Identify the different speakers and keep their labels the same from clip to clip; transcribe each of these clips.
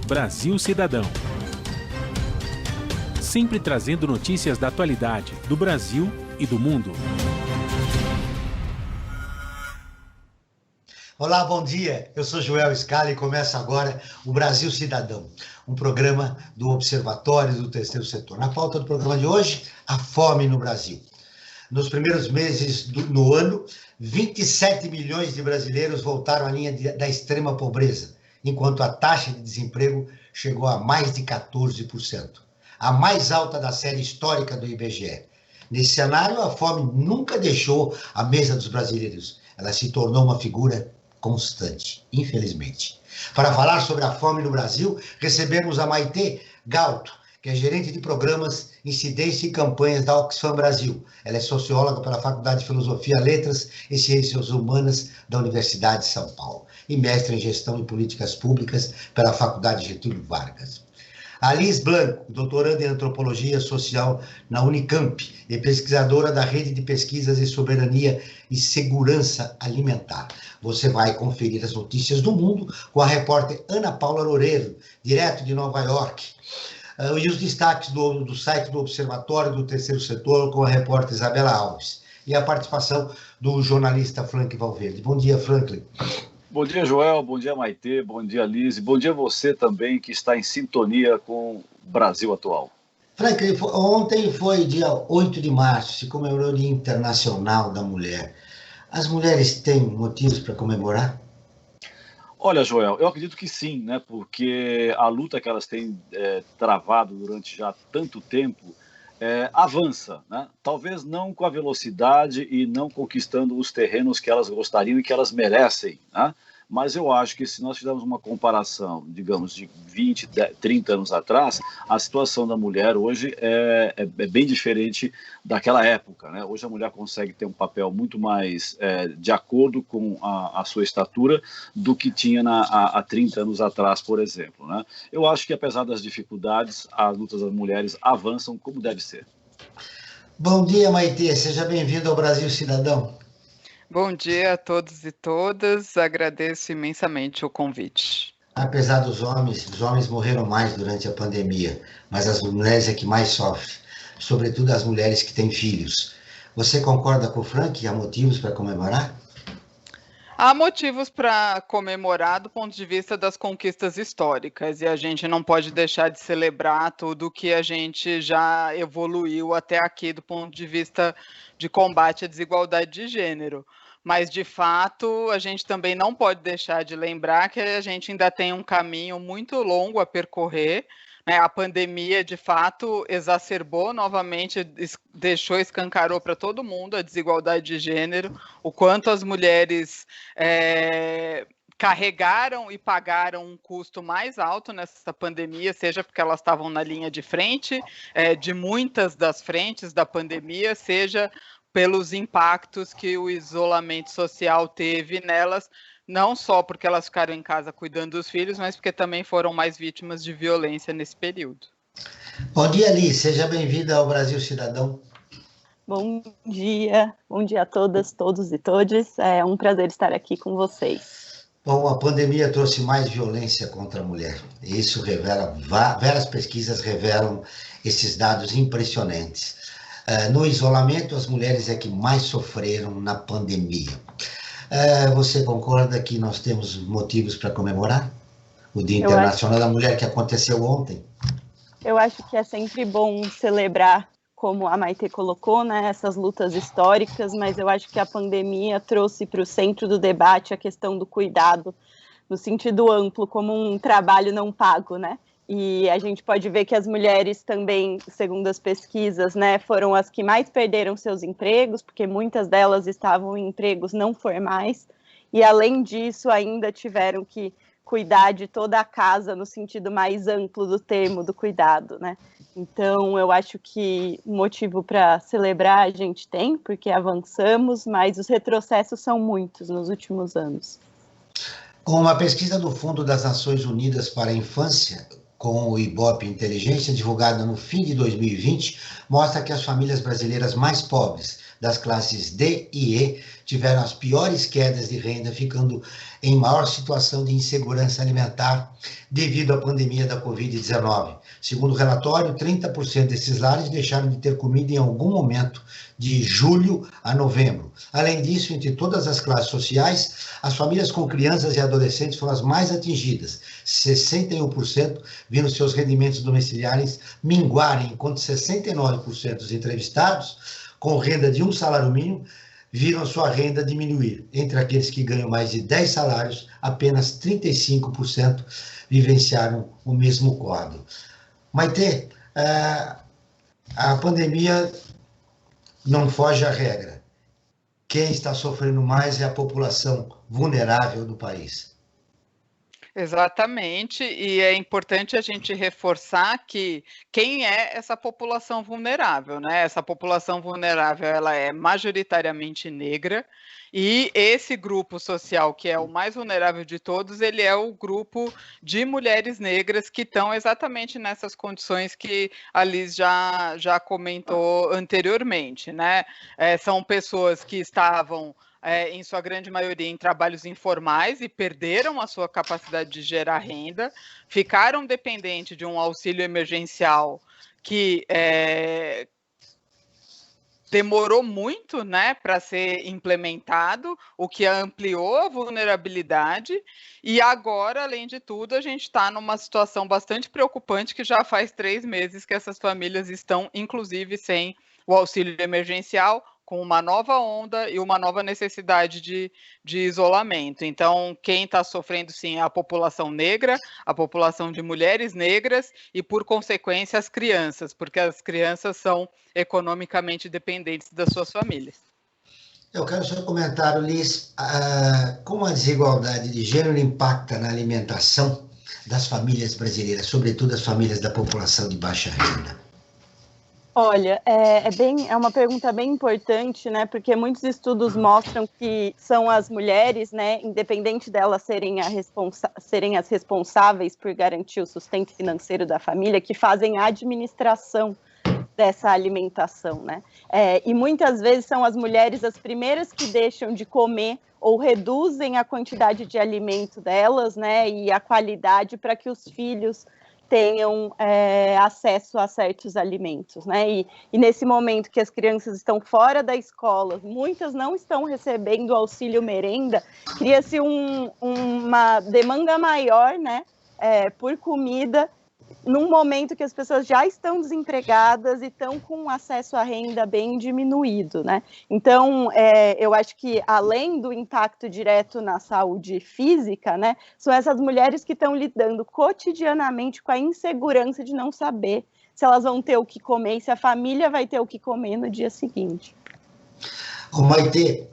Speaker 1: Brasil Cidadão. Sempre trazendo notícias da atualidade do Brasil e do mundo.
Speaker 2: Olá, bom dia. Eu sou Joel Scala e começa agora o Brasil Cidadão, um programa do Observatório do Terceiro Setor. Na pauta do programa de hoje, a fome no Brasil. Nos primeiros meses no ano, 27 milhões de brasileiros voltaram à linha da extrema pobreza, enquanto a taxa de desemprego chegou a mais de 14%, a mais alta da série histórica do IBGE. Nesse cenário, a fome nunca deixou a mesa dos brasileiros. Ela se tornou uma figura constante, infelizmente. Para falar sobre a fome no Brasil, recebemos a Maitê Gauto, que é gerente de programas, incidência e campanhas da Oxfam Brasil. Ela é socióloga pela Faculdade de Filosofia, Letras e Ciências Humanas da Universidade de São Paulo e mestre em Gestão e Políticas Públicas pela Faculdade Getúlio Vargas. A Liz Blanco, doutoranda em Antropologia Social na Unicamp e pesquisadora da Rede de Pesquisas em Soberania e Segurança Alimentar. Você vai conferir as notícias do mundo com a repórter Ana Paula Loureiro, direto de Nova York. E os destaques do site do Observatório do Terceiro Setor com a repórter Isabela Alves. E a participação do jornalista Franklin Valverde. Bom dia, Franklin.
Speaker 3: Bom dia, Joel. Bom dia, Maitê. Bom dia, Liz. Bom dia a você também, que está em sintonia com o Brasil atual.
Speaker 2: Franklin, ontem foi dia 8 de março, se comemorou o Dia Internacional da Mulher. As mulheres têm motivos para comemorar?
Speaker 3: Olha, Joel, eu acredito que sim, né? Porque a luta que elas têm travado durante já tanto tempo avança, né? Talvez não com a velocidade e não conquistando os terrenos que elas gostariam e que elas merecem, né? Mas eu acho que se nós fizermos uma comparação, digamos, de 20, 30 anos atrás, a situação da mulher hoje é bem diferente daquela época, né? Hoje a mulher consegue ter um papel muito mais de acordo com a sua estatura do que tinha há 30 anos atrás, por exemplo, né? Eu acho que, apesar das dificuldades, as lutas das mulheres avançam como deve ser.
Speaker 2: Bom dia, Maitê. Seja bem-vindo ao Brasil Cidadão.
Speaker 4: Bom dia a todos e todas, agradeço imensamente o convite.
Speaker 2: Apesar dos homens morreram mais durante a pandemia, mas as mulheres é que mais sofrem, sobretudo as mulheres que têm filhos. Você concorda com o Frank que há motivos para comemorar?
Speaker 4: Há motivos para comemorar do ponto de vista das conquistas históricas, e a gente não pode deixar de celebrar tudo que a gente já evoluiu até aqui do ponto de vista de combate à desigualdade de gênero. Mas, de fato, a gente também não pode deixar de lembrar que a gente ainda tem um caminho muito longo a percorrer. A pandemia, de fato, exacerbou novamente, escancarou para todo mundo a desigualdade de gênero, o quanto as mulheres carregaram e pagaram um custo mais alto nessa pandemia, seja porque elas estavam na linha de frente de muitas das frentes da pandemia, seja pelos impactos que o isolamento social teve nelas, não só porque elas ficaram em casa cuidando dos filhos, mas porque também foram mais vítimas de violência nesse período.
Speaker 2: Bom dia, Liz. Seja bem-vinda ao Brasil Cidadão.
Speaker 5: Bom dia a todas, todos e todes. É um prazer estar aqui com vocês.
Speaker 2: Bom, a pandemia trouxe mais violência contra a mulher. E isso revela, várias pesquisas revelam esses dados impressionantes. No isolamento, as mulheres é que mais sofreram na pandemia. Você concorda que nós temos motivos para comemorar o Dia Internacional da Mulher que aconteceu ontem?
Speaker 5: Eu acho que é sempre bom celebrar, como a Maitê colocou, né, essas lutas históricas, mas eu acho que a pandemia trouxe para o centro do debate a questão do cuidado, no sentido amplo, como um trabalho não pago, né? E a gente pode ver que as mulheres também, segundo as pesquisas, né, foram as que mais perderam seus empregos, porque muitas delas estavam em empregos não formais, e além disso ainda tiveram que cuidar de toda a casa no sentido mais amplo do termo do cuidado, né? Então eu acho que motivo para celebrar a gente tem, porque avançamos, mas os retrocessos são muitos nos últimos anos.
Speaker 2: Com uma pesquisa do Fundo das Nações Unidas para a Infância, com o Ibope Inteligência, divulgada no fim de 2020, mostra que as famílias brasileiras mais pobres das classes D e E tiveram as piores quedas de renda, ficando em maior situação de insegurança alimentar devido à pandemia da Covid-19. Segundo o relatório, 30% desses lares deixaram de ter comida em algum momento de julho a novembro. Além disso, entre todas as classes sociais, as famílias com crianças e adolescentes foram as mais atingidas. 61% viram seus rendimentos domiciliares minguarem, enquanto 69% dos entrevistados com renda de um salário mínimo viram sua renda diminuir. Entre aqueles que ganham mais de 10 salários, apenas 35% vivenciaram o mesmo quadro. Maite, a pandemia não foge à regra. Quem está sofrendo mais é a população vulnerável do país.
Speaker 4: Exatamente, e é importante a gente reforçar que quem é essa população vulnerável, né? Essa população vulnerável, ela é majoritariamente negra, e esse grupo social, que é o mais vulnerável de todos, ele é o grupo de mulheres negras que estão exatamente nessas condições que a Liz já comentou anteriormente, né? São pessoas que estavam em sua grande maioria, em trabalhos informais e perderam a sua capacidade de gerar renda, ficaram dependentes de um auxílio emergencial que demorou muito, né, para ser implementado, o que ampliou a vulnerabilidade, e agora, além de tudo, a gente está numa situação bastante preocupante, que já faz 3 meses que essas famílias estão, inclusive, sem o auxílio emergencial, com uma nova onda e uma nova necessidade de isolamento. Então, quem está sofrendo, sim, é a população negra, a população de mulheres negras e, por consequência, as crianças, porque as crianças são economicamente dependentes das suas famílias.
Speaker 2: Eu quero seu comentário, Liz. Como a desigualdade de gênero impacta na alimentação das famílias brasileiras, sobretudo as famílias da população de baixa renda?
Speaker 5: Olha, é uma pergunta bem importante, né? Porque muitos estudos mostram que são as mulheres, né, independente delas serem as responsáveis por garantir o sustento financeiro da família, que fazem a administração dessa alimentação, né? E muitas vezes são as mulheres as primeiras que deixam de comer ou reduzem a quantidade de alimento delas, né? E a qualidade para que os filhos tenham acesso a certos alimentos, né? E nesse momento que as crianças estão fora da escola, muitas não estão recebendo auxílio merenda, cria-se uma demanda maior, né, por comida, num momento que as pessoas já estão desempregadas e estão com acesso à renda bem diminuído, né? Então, eu acho que, além do impacto direto na saúde física, né, são essas mulheres que estão lidando cotidianamente com a insegurança de não saber se elas vão ter o que comer e se a família vai ter o que comer no dia seguinte.
Speaker 2: Maite,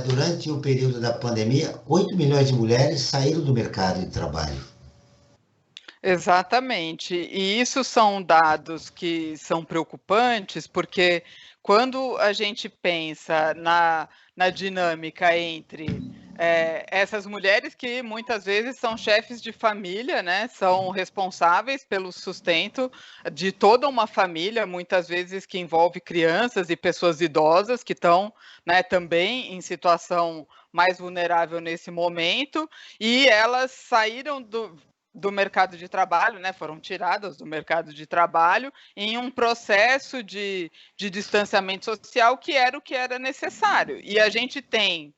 Speaker 2: durante o período da pandemia, 8 milhões de mulheres saíram do mercado de trabalho.
Speaker 4: Exatamente, e isso são dados que são preocupantes, porque quando a gente pensa na dinâmica entre essas mulheres que muitas vezes são chefes de família, né, são responsáveis pelo sustento de toda uma família, muitas vezes que envolve crianças e pessoas idosas que estão, né, também em situação mais vulnerável nesse momento, e elas saíram do mercado de trabalho, né, foram tiradas do mercado de trabalho em um processo de distanciamento social que era o que era necessário. E a gente tem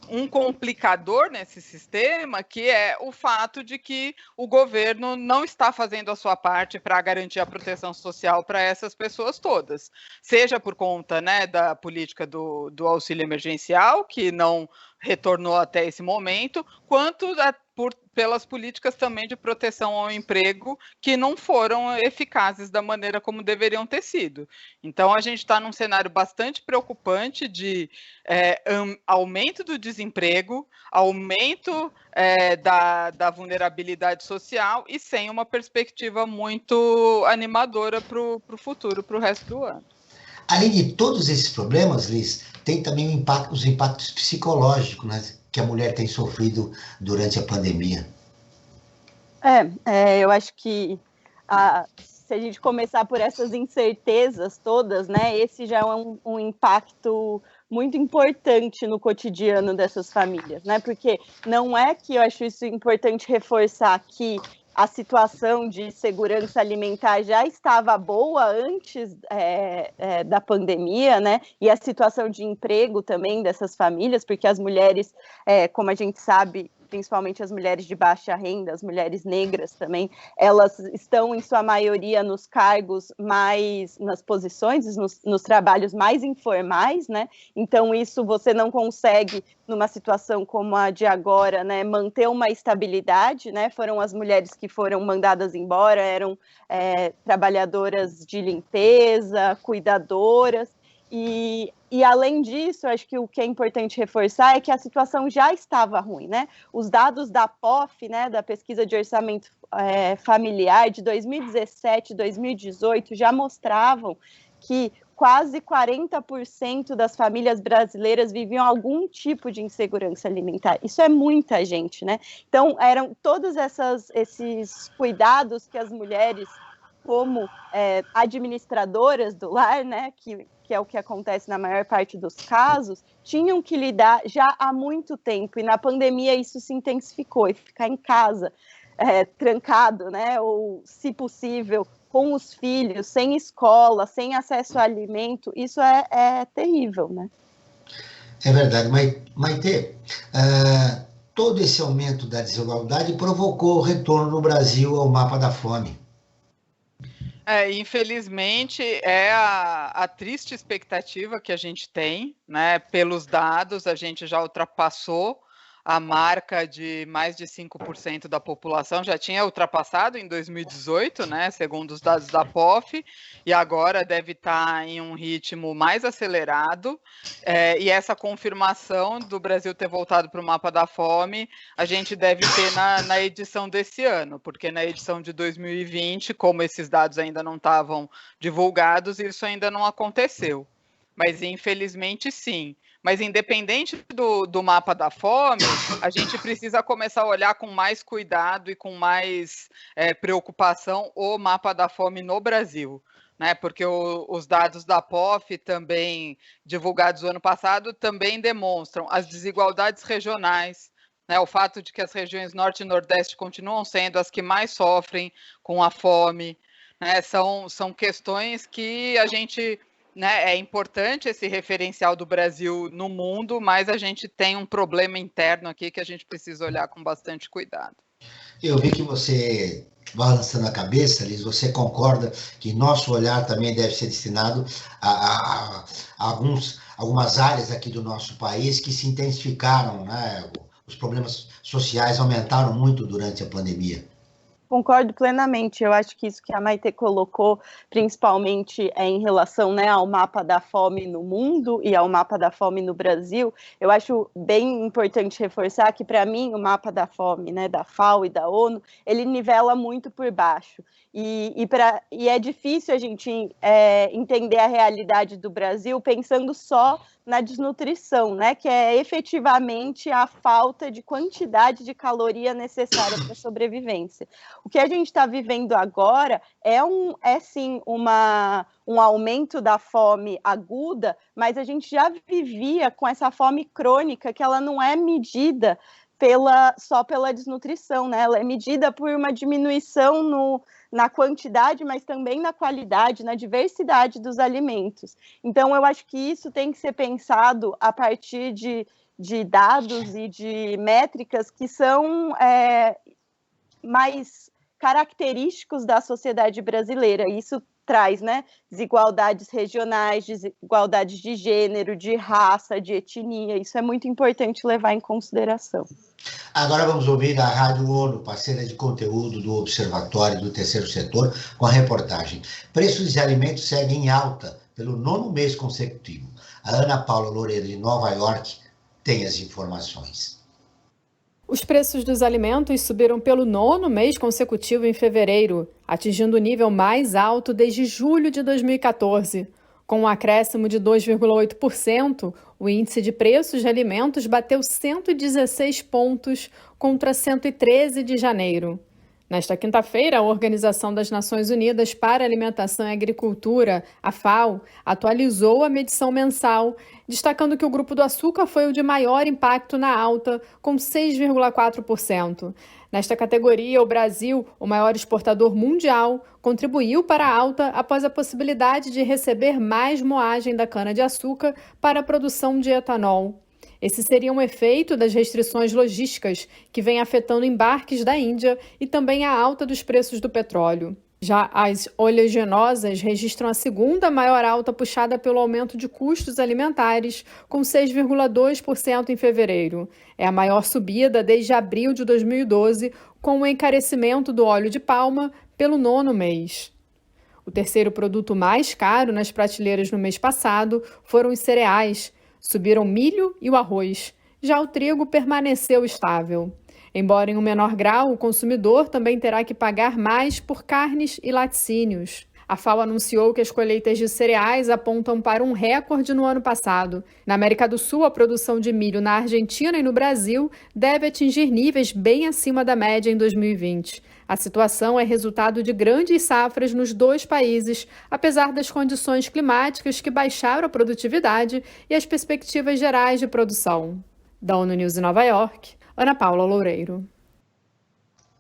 Speaker 4: um complicador nesse sistema, que é o fato de que o governo não está fazendo a sua parte para garantir a proteção social para essas pessoas todas, seja por conta, né, da política do auxílio emergencial, que não retornou até esse momento, quanto pelas políticas também de proteção ao emprego, que não foram eficazes da maneira como deveriam ter sido. Então, a gente está num cenário bastante preocupante de aumento do desemprego, aumento da vulnerabilidade social e sem uma perspectiva muito animadora para o futuro, para o resto do ano.
Speaker 2: Além de todos esses problemas, Liz, tem também os impactos psicológicos, né, que a mulher tem sofrido durante a pandemia.
Speaker 5: Eu acho que se a gente começar por essas incertezas todas, né, esse já é um impacto muito importante no cotidiano dessas famílias, né, porque não é que eu acho isso importante reforçar que a situação de segurança alimentar já estava boa antes da pandemia, né? E a situação de emprego também dessas famílias, porque as mulheres, como a gente sabe, principalmente as mulheres de baixa renda, as mulheres negras também, elas estão em sua maioria nos cargos mais, nas posições, nos trabalhos mais informais, né? Então isso você não consegue, numa situação como a de agora, né, manter uma estabilidade, né? Foram as mulheres que foram mandadas embora, eram trabalhadoras de limpeza, cuidadoras, e além disso, acho que o que é importante reforçar é que a situação já estava ruim, né? Os dados da POF, né, da Pesquisa de Orçamento Familiar de 2017 e 2018 já mostravam que quase 40% das famílias brasileiras viviam algum tipo de insegurança alimentar. Isso é muita gente, né? Então, eram todos esses cuidados que as mulheres, como administradoras do lar, né, que é o que acontece na maior parte dos casos, tinham que lidar já há muito tempo, e na pandemia isso se intensificou, e ficar em casa, trancado, né, ou, se possível, com os filhos, sem escola, sem acesso a alimento, isso é terrível, né?
Speaker 2: É verdade, Maitê, todo esse aumento da desigualdade provocou o retorno no Brasil ao mapa da fome.
Speaker 4: Infelizmente, é a triste expectativa que a gente tem, né? Pelos dados, a gente já ultrapassou a marca de mais de 5% da população, já tinha ultrapassado em 2018, né, segundo os dados da POF, e agora deve estar em um ritmo mais acelerado, e essa confirmação do Brasil ter voltado para o mapa da fome, a gente deve ter na edição desse ano, porque na edição de 2020, como esses dados ainda não estavam divulgados, isso ainda não aconteceu. Mas infelizmente sim. Mas independente do mapa da fome, a gente precisa começar a olhar com mais cuidado e com mais preocupação o mapa da fome no Brasil, né? Porque os dados da POF, também divulgados no ano passado, também demonstram as desigualdades regionais, né? O fato de que as regiões Norte e Nordeste continuam sendo as que mais sofrem com a fome, né? São questões que a gente... né, é importante esse referencial do Brasil no mundo, mas a gente tem um problema interno aqui que a gente precisa olhar com bastante cuidado.
Speaker 2: Eu vi que você, balançando a cabeça, Liz, você concorda que nosso olhar também deve ser destinado a algumas áreas aqui do nosso país que se intensificaram, né? Os problemas sociais aumentaram muito durante a pandemia.
Speaker 5: Concordo plenamente. Eu acho que isso que a Maitê colocou, principalmente em relação, né, ao mapa da fome no mundo e ao mapa da fome no Brasil, eu acho bem importante reforçar que, para mim, o mapa da fome, né, da FAO e da ONU, ele nivela muito por baixo. E é difícil a gente entender a realidade do Brasil pensando só na desnutrição, né, que é efetivamente a falta de quantidade de caloria necessária para a sobrevivência. O que a gente está vivendo agora é sim um aumento da fome aguda, mas a gente já vivia com essa fome crônica, que ela não é medida só pela desnutrição, né? Ela é medida por uma diminuição na quantidade, mas também na qualidade, na diversidade dos alimentos. Então, eu acho que isso tem que ser pensado a partir de dados e de métricas que são mais característicos da sociedade brasileira. Isso traz, né, desigualdades regionais, desigualdades de gênero, de raça, de etnia. Isso é muito importante levar em consideração.
Speaker 2: Agora vamos ouvir a Rádio ONU, parceira de conteúdo do Observatório do Terceiro Setor, com a reportagem Preços de alimentos seguem em alta pelo 9º mês consecutivo. A Ana Paula Loureiro, de Nova York, tem as informações.
Speaker 6: Os preços dos alimentos subiram pelo 9º mês consecutivo em fevereiro, atingindo o nível mais alto desde julho de 2014. Com um acréscimo de 2,8%, o índice de preços de alimentos bateu 116 pontos contra 113 de janeiro. Nesta quinta-feira, a Organização das Nações Unidas para a Alimentação e Agricultura, a FAO, atualizou a medição mensal, destacando que o grupo do açúcar foi o de maior impacto na alta, com 6,4%. Nesta categoria, o Brasil, o maior exportador mundial, contribuiu para a alta após a possibilidade de receber mais moagem da cana-de-açúcar para a produção de etanol. Esse seria um efeito das restrições logísticas que vem afetando embarques da Índia e também a alta dos preços do petróleo. Já as oleaginosas registram a segunda maior alta puxada pelo aumento de custos alimentares, com 6,2% em fevereiro. É a maior subida desde abril de 2012, com o encarecimento do óleo de palma pelo 9º mês. O terceiro produto mais caro nas prateleiras no mês passado foram os cereais. Subiram o milho e o arroz. Já o trigo permaneceu estável. Embora em um menor grau, o consumidor também terá que pagar mais por carnes e laticínios. A FAO anunciou que as colheitas de cereais apontam para um recorde no ano passado. Na América do Sul, a produção de milho na Argentina e no Brasil deve atingir níveis bem acima da média em 2020. A situação é resultado de grandes safras nos dois países, apesar das condições climáticas que baixaram a produtividade e as perspectivas gerais de produção. Da ONU News em Nova York, Ana Paula Loureiro.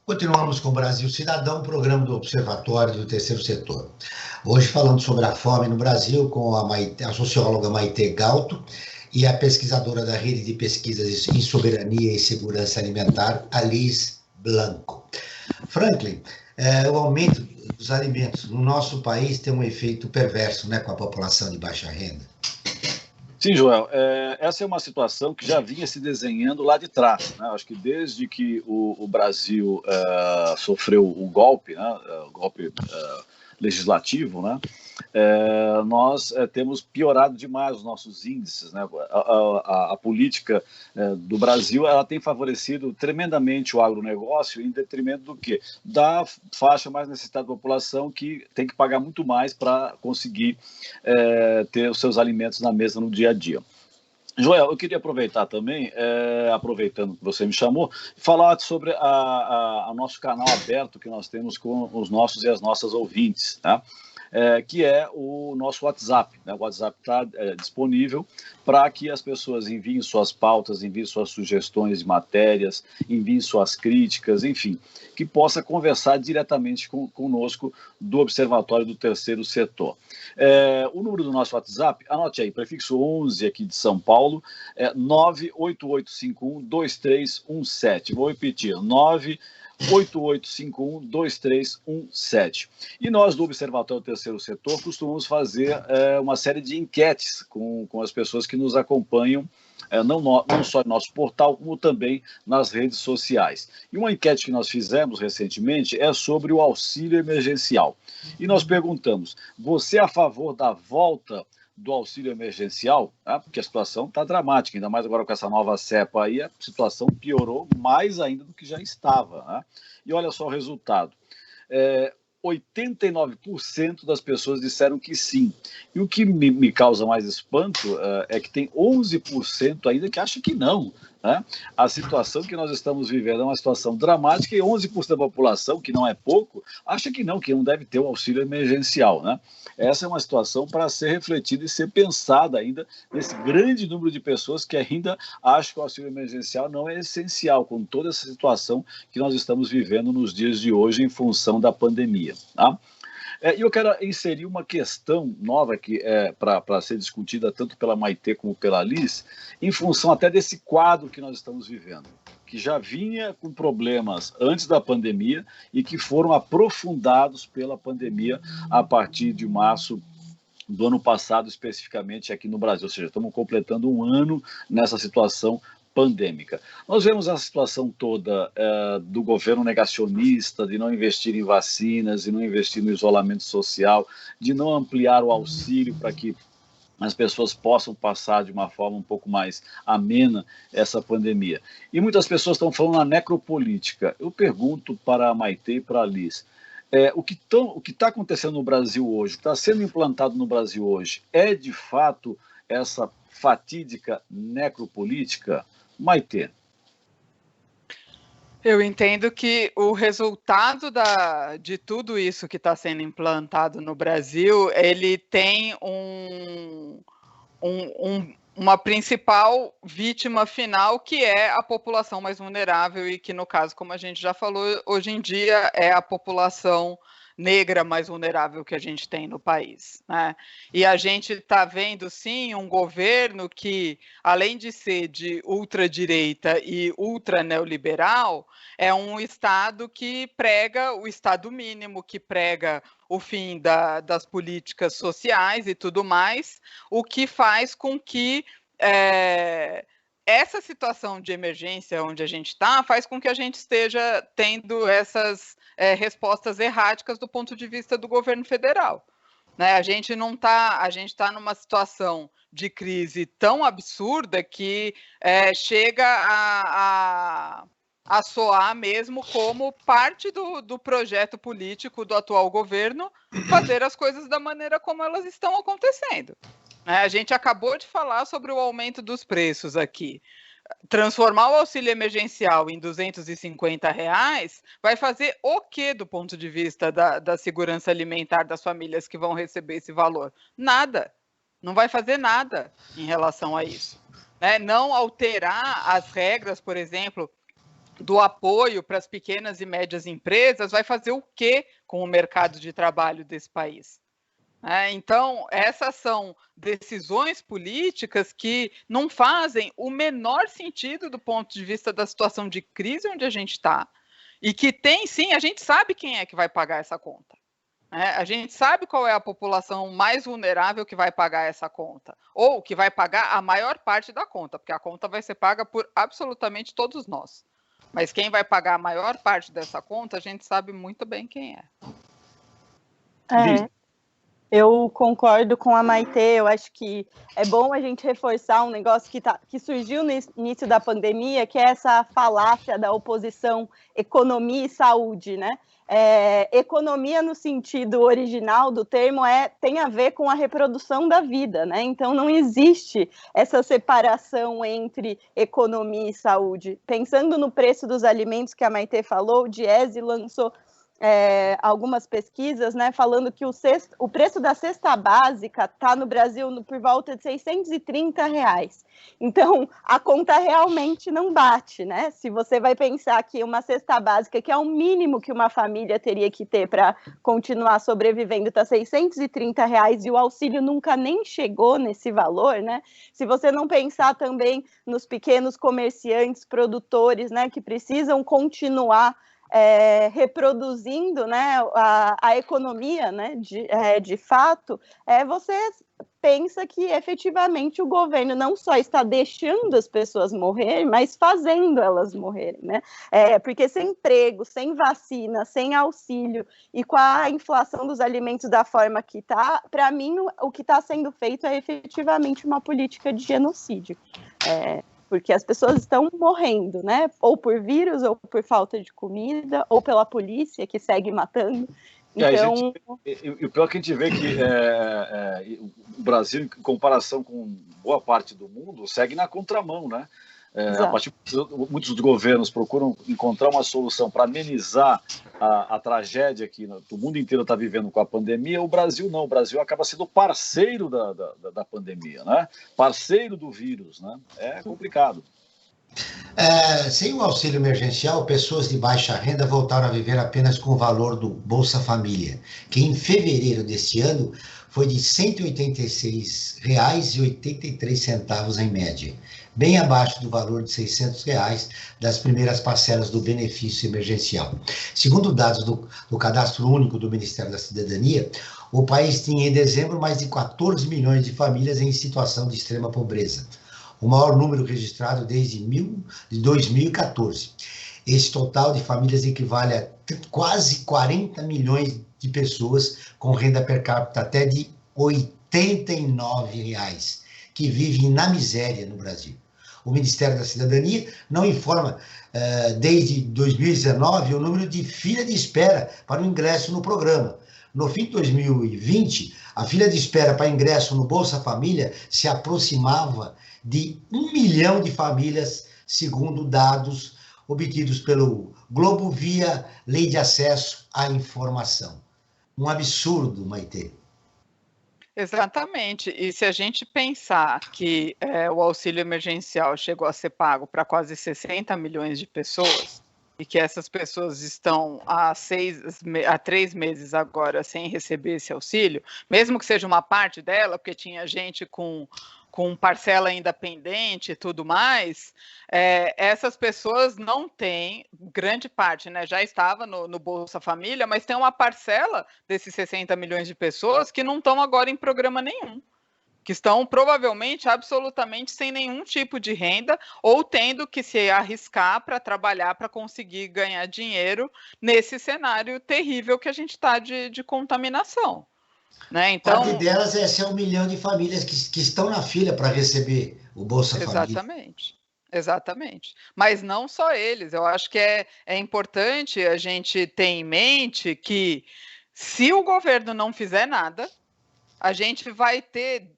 Speaker 2: Continuamos com o Brasil Cidadão, programa do Observatório do Terceiro Setor. Hoje falando sobre a fome no Brasil com a socióloga Maite Galto e a pesquisadora da Rede de Pesquisas em Soberania e Segurança Alimentar, Alice Blanco. Franklin, o aumento dos alimentos no nosso país tem um efeito perverso, né, com a população de baixa renda.
Speaker 3: Sim, Joel, essa é uma situação que já vinha se desenhando lá de trás, né? Acho que desde que o Brasil sofreu o golpe, né? O golpe legislativo, né? Nós temos piorado demais os nossos índices, né? A política do Brasil ela tem favorecido tremendamente o agronegócio em detrimento do quê? Da faixa mais necessitada da população que tem que pagar muito mais para conseguir ter os seus alimentos na mesa no dia a dia. Joel, eu queria aproveitar também, aproveitando que você me chamou, falar sobre o nosso canal aberto que nós temos com os nossos e as nossas ouvintes, tá? Que é o nosso WhatsApp, né? O WhatsApp está disponível para que as pessoas enviem suas pautas, enviem suas sugestões de matérias, enviem suas críticas, enfim, que possa conversar diretamente conosco do Observatório do Terceiro Setor. O número do nosso WhatsApp, anote aí, prefixo 11 aqui de São Paulo, 98851-2317. Vou repetir, 98851-2317. E nós, do Observatório do Terceiro Setor, costumamos fazer uma série de enquetes com as pessoas que nos acompanham, não só no nosso portal, como também nas redes sociais. E uma enquete que nós fizemos recentemente é sobre o auxílio emergencial. E nós perguntamos, você é a favor da volta do auxílio emergencial? Porque a situação está dramática, ainda mais agora com essa nova cepa aí, a situação piorou mais ainda do que já estava, né? E olha só o resultado. 89% das pessoas disseram que sim. E o que me causa mais espanto é que tem 11% ainda que acha que não, né? A situação que nós estamos vivendo é uma situação dramática e 11% da população, que não é pouco, acha que não deve ter o auxílio emergencial, né? Essa é uma situação para ser refletida e ser pensada ainda nesse grande número de pessoas que ainda acham que o auxílio emergencial não é essencial, com toda essa situação que nós estamos vivendo nos dias de hoje em função da pandemia, tá? E eu quero inserir uma questão nova que para ser discutida tanto pela Maite como pela Alice, em função até desse quadro que nós estamos vivendo, que já vinha com problemas antes da pandemia e que foram aprofundados pela pandemia a partir de março do ano passado, especificamente aqui no Brasil. Ou seja, estamos completando um ano nessa situação pandêmica. Nós vemos a situação toda do governo negacionista, de não investir em vacinas, de não investir no isolamento social, de não ampliar o auxílio para que as pessoas possam passar de uma forma um pouco mais amena essa pandemia. E muitas pessoas estão falando na necropolítica. Eu pergunto para a Maite e para a Alice, o que está acontecendo no Brasil hoje, o que está sendo implantado no Brasil hoje, é de fato essa fatídica necropolítica? Maite.
Speaker 4: Eu entendo que o resultado de tudo isso que está sendo implantado no Brasil, ele tem uma principal vítima final, que é a população mais vulnerável e que, no caso, como a gente já falou, hoje em dia é a população negra mais vulnerável que a gente tem no país, né? E a gente está vendo, sim, um governo que, além de ser de ultradireita e ultra neoliberal, é um Estado que prega o Estado mínimo, que prega o fim das políticas sociais e tudo mais, o que faz com que essa situação de emergência onde a gente está faz com que a gente esteja tendo essas respostas erráticas do ponto de vista do governo federal. Né? A gente está numa situação de crise tão absurda que chega a soar mesmo como parte do projeto político do atual governo fazer as coisas da maneira como elas estão acontecendo. A gente acabou de falar sobre o aumento dos preços aqui. Transformar o auxílio emergencial em R$250 vai fazer o quê do ponto de vista da segurança alimentar das famílias que vão receber esse valor? Nada. Não vai fazer nada em relação a isso. Né? Não alterar as regras, por exemplo, do apoio para as pequenas e médias empresas vai fazer o quê com o mercado de trabalho desse país? Então, essas são decisões políticas que não fazem o menor sentido do ponto de vista da situação de crise onde a gente está. E que tem, sim, a gente sabe quem é que vai pagar essa conta. A gente sabe qual é a população mais vulnerável que vai pagar essa conta. Ou que vai pagar a maior parte da conta, porque a conta vai ser paga por absolutamente todos nós. Mas quem vai pagar a maior parte dessa conta, a gente sabe muito bem quem é.
Speaker 5: Eu concordo com a Maitê, eu acho que é bom a gente reforçar um negócio que surgiu no início da pandemia, que é essa falácia da oposição economia e saúde, né? Economia no sentido original do termo tem a ver com a reprodução da vida, né? Então não existe essa separação entre economia e saúde. Pensando no preço dos alimentos que a Maitê falou, o Diese lançou algumas pesquisas, né, falando que o preço da cesta básica está no Brasil por volta de R$630. Então, a conta realmente não bate, né? Se você vai pensar que uma cesta básica, que é o mínimo que uma família teria que ter para continuar sobrevivendo, está R$630 e o auxílio nunca nem chegou nesse valor, né? Se você não pensar também nos pequenos comerciantes, produtores, né, que precisam continuar reproduzindo, né, a economia, né, de fato, você pensa que efetivamente o governo não só está deixando as pessoas morrerem, mas fazendo elas morrerem, né? Porque sem emprego, sem vacina, sem auxílio e com a inflação dos alimentos da forma que está, para mim o que está sendo feito é efetivamente uma política de genocídio. Porque as pessoas estão morrendo, né? Ou por vírus, ou por falta de comida, ou pela polícia que segue matando. Então...
Speaker 3: E o pior é que a gente vê que o Brasil, em comparação com boa parte do mundo, segue na contramão, né? A partir muitos dos governos procuram encontrar uma solução para amenizar a tragédia que o mundo inteiro está vivendo com a pandemia. O Brasil não, o Brasil acaba sendo parceiro da pandemia, né? Parceiro do vírus, né? É complicado.
Speaker 2: Sem o auxílio emergencial, pessoas de baixa renda voltaram a viver apenas com o valor do Bolsa Família, que em fevereiro deste ano foi de R$ 186,83 em média, bem abaixo do valor de R$ 600 das primeiras parcelas do benefício emergencial. Segundo dados do Cadastro Único do Ministério da Cidadania, o país tinha em dezembro mais de 14 milhões de famílias em situação de extrema pobreza, o maior número registrado desde 2014. Esse total de famílias equivale a quase 40 milhões de pessoas com renda per capita até de R$ 89, que vivem na miséria no Brasil. O Ministério da Cidadania não informa, desde 2019, o número de fila de espera para o ingresso no programa. No fim de 2020, a fila de espera para ingresso no Bolsa Família se aproximava de 1 milhão de famílias, segundo dados obtidos pelo Globo via Lei de Acesso à Informação. Um absurdo, Maitê.
Speaker 4: Exatamente. E se a gente pensar que o auxílio emergencial chegou a ser pago para quase 60 milhões de pessoas, e que essas pessoas estão há 3 meses agora sem receber esse auxílio, mesmo que seja uma parte dela, porque tinha gente com parcela ainda pendente e tudo mais, essas pessoas não têm, grande parte, né, já estava no Bolsa Família, mas tem uma parcela desses 60 milhões de pessoas que não estão agora em programa nenhum, que estão provavelmente absolutamente sem nenhum tipo de renda ou tendo que se arriscar para trabalhar para conseguir ganhar dinheiro nesse cenário terrível que a gente está de contaminação. Né? Então,
Speaker 2: parte delas é 1 milhão de famílias que estão na fila para receber o Bolsa Família.
Speaker 4: Exatamente. Mas não só eles. Eu acho que é importante a gente ter em mente que se o governo não fizer nada, a gente vai ter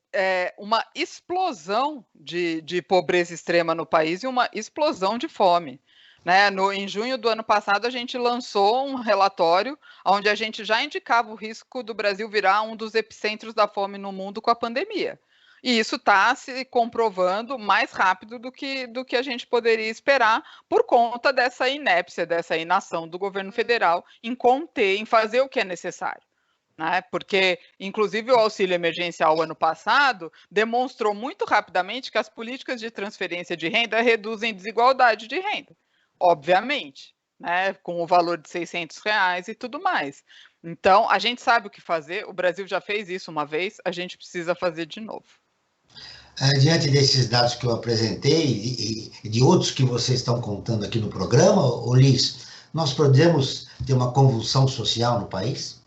Speaker 4: uma explosão de pobreza extrema no país e uma explosão de fome. Né? Em junho do ano passado, a gente lançou um relatório onde a gente já indicava o risco do Brasil virar um dos epicentros da fome no mundo com a pandemia. E isso está se comprovando mais rápido do que a gente poderia esperar por conta dessa inépcia, dessa inação do governo federal em conter, em fazer o que é necessário. Né? Porque, inclusive, o auxílio emergencial ano passado demonstrou muito rapidamente que as políticas de transferência de renda reduzem desigualdade de renda. Obviamente, né, com o valor de R$600 e tudo mais. Então, a gente sabe o que fazer, o Brasil já fez isso uma vez, a gente precisa fazer de novo.
Speaker 2: Diante desses dados que eu apresentei e de outros que vocês estão contando aqui no programa, Liz, nós podemos ter uma convulsão social no país?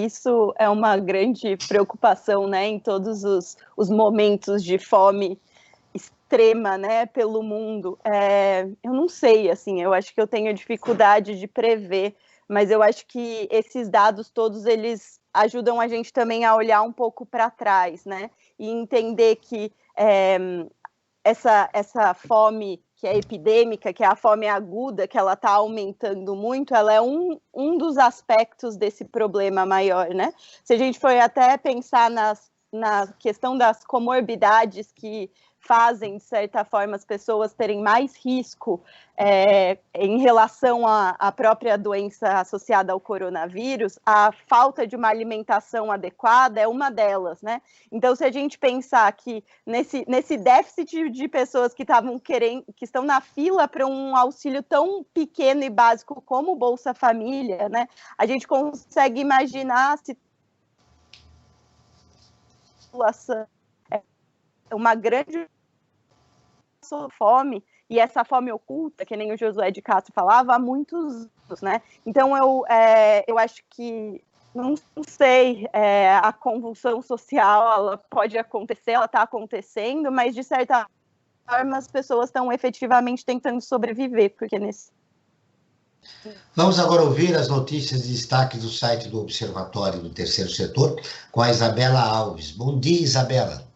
Speaker 5: Isso é uma grande preocupação, né, em todos os momentos de fome extrema, né, pelo mundo. Eu não sei, assim, eu acho que eu tenho dificuldade de prever, mas eu acho que esses dados todos, eles ajudam a gente também a olhar um pouco para trás, né, e entender que essa fome que é epidêmica, que é a fome aguda, que ela está aumentando muito, ela é um dos aspectos desse problema maior, né? Se a gente for até pensar na questão das comorbidades que fazem, de certa forma, as pessoas terem mais risco em relação à própria doença associada ao coronavírus, a falta de uma alimentação adequada é uma delas, né? Então, se a gente pensar que nesse déficit de pessoas que estão na fila para um auxílio tão pequeno e básico como o Bolsa Família, né? A gente consegue imaginar se uma grande fome, e essa fome oculta, que nem o Josué de Castro falava, há muitos anos, né? Então, eu acho que, não sei, a convulsão social, ela pode acontecer, ela está acontecendo, mas, de certa forma, as pessoas estão efetivamente tentando sobreviver, porque
Speaker 2: Vamos agora ouvir as notícias de destaque do site do Observatório do Terceiro Setor, com a Isabela Alves. Bom dia, Isabela.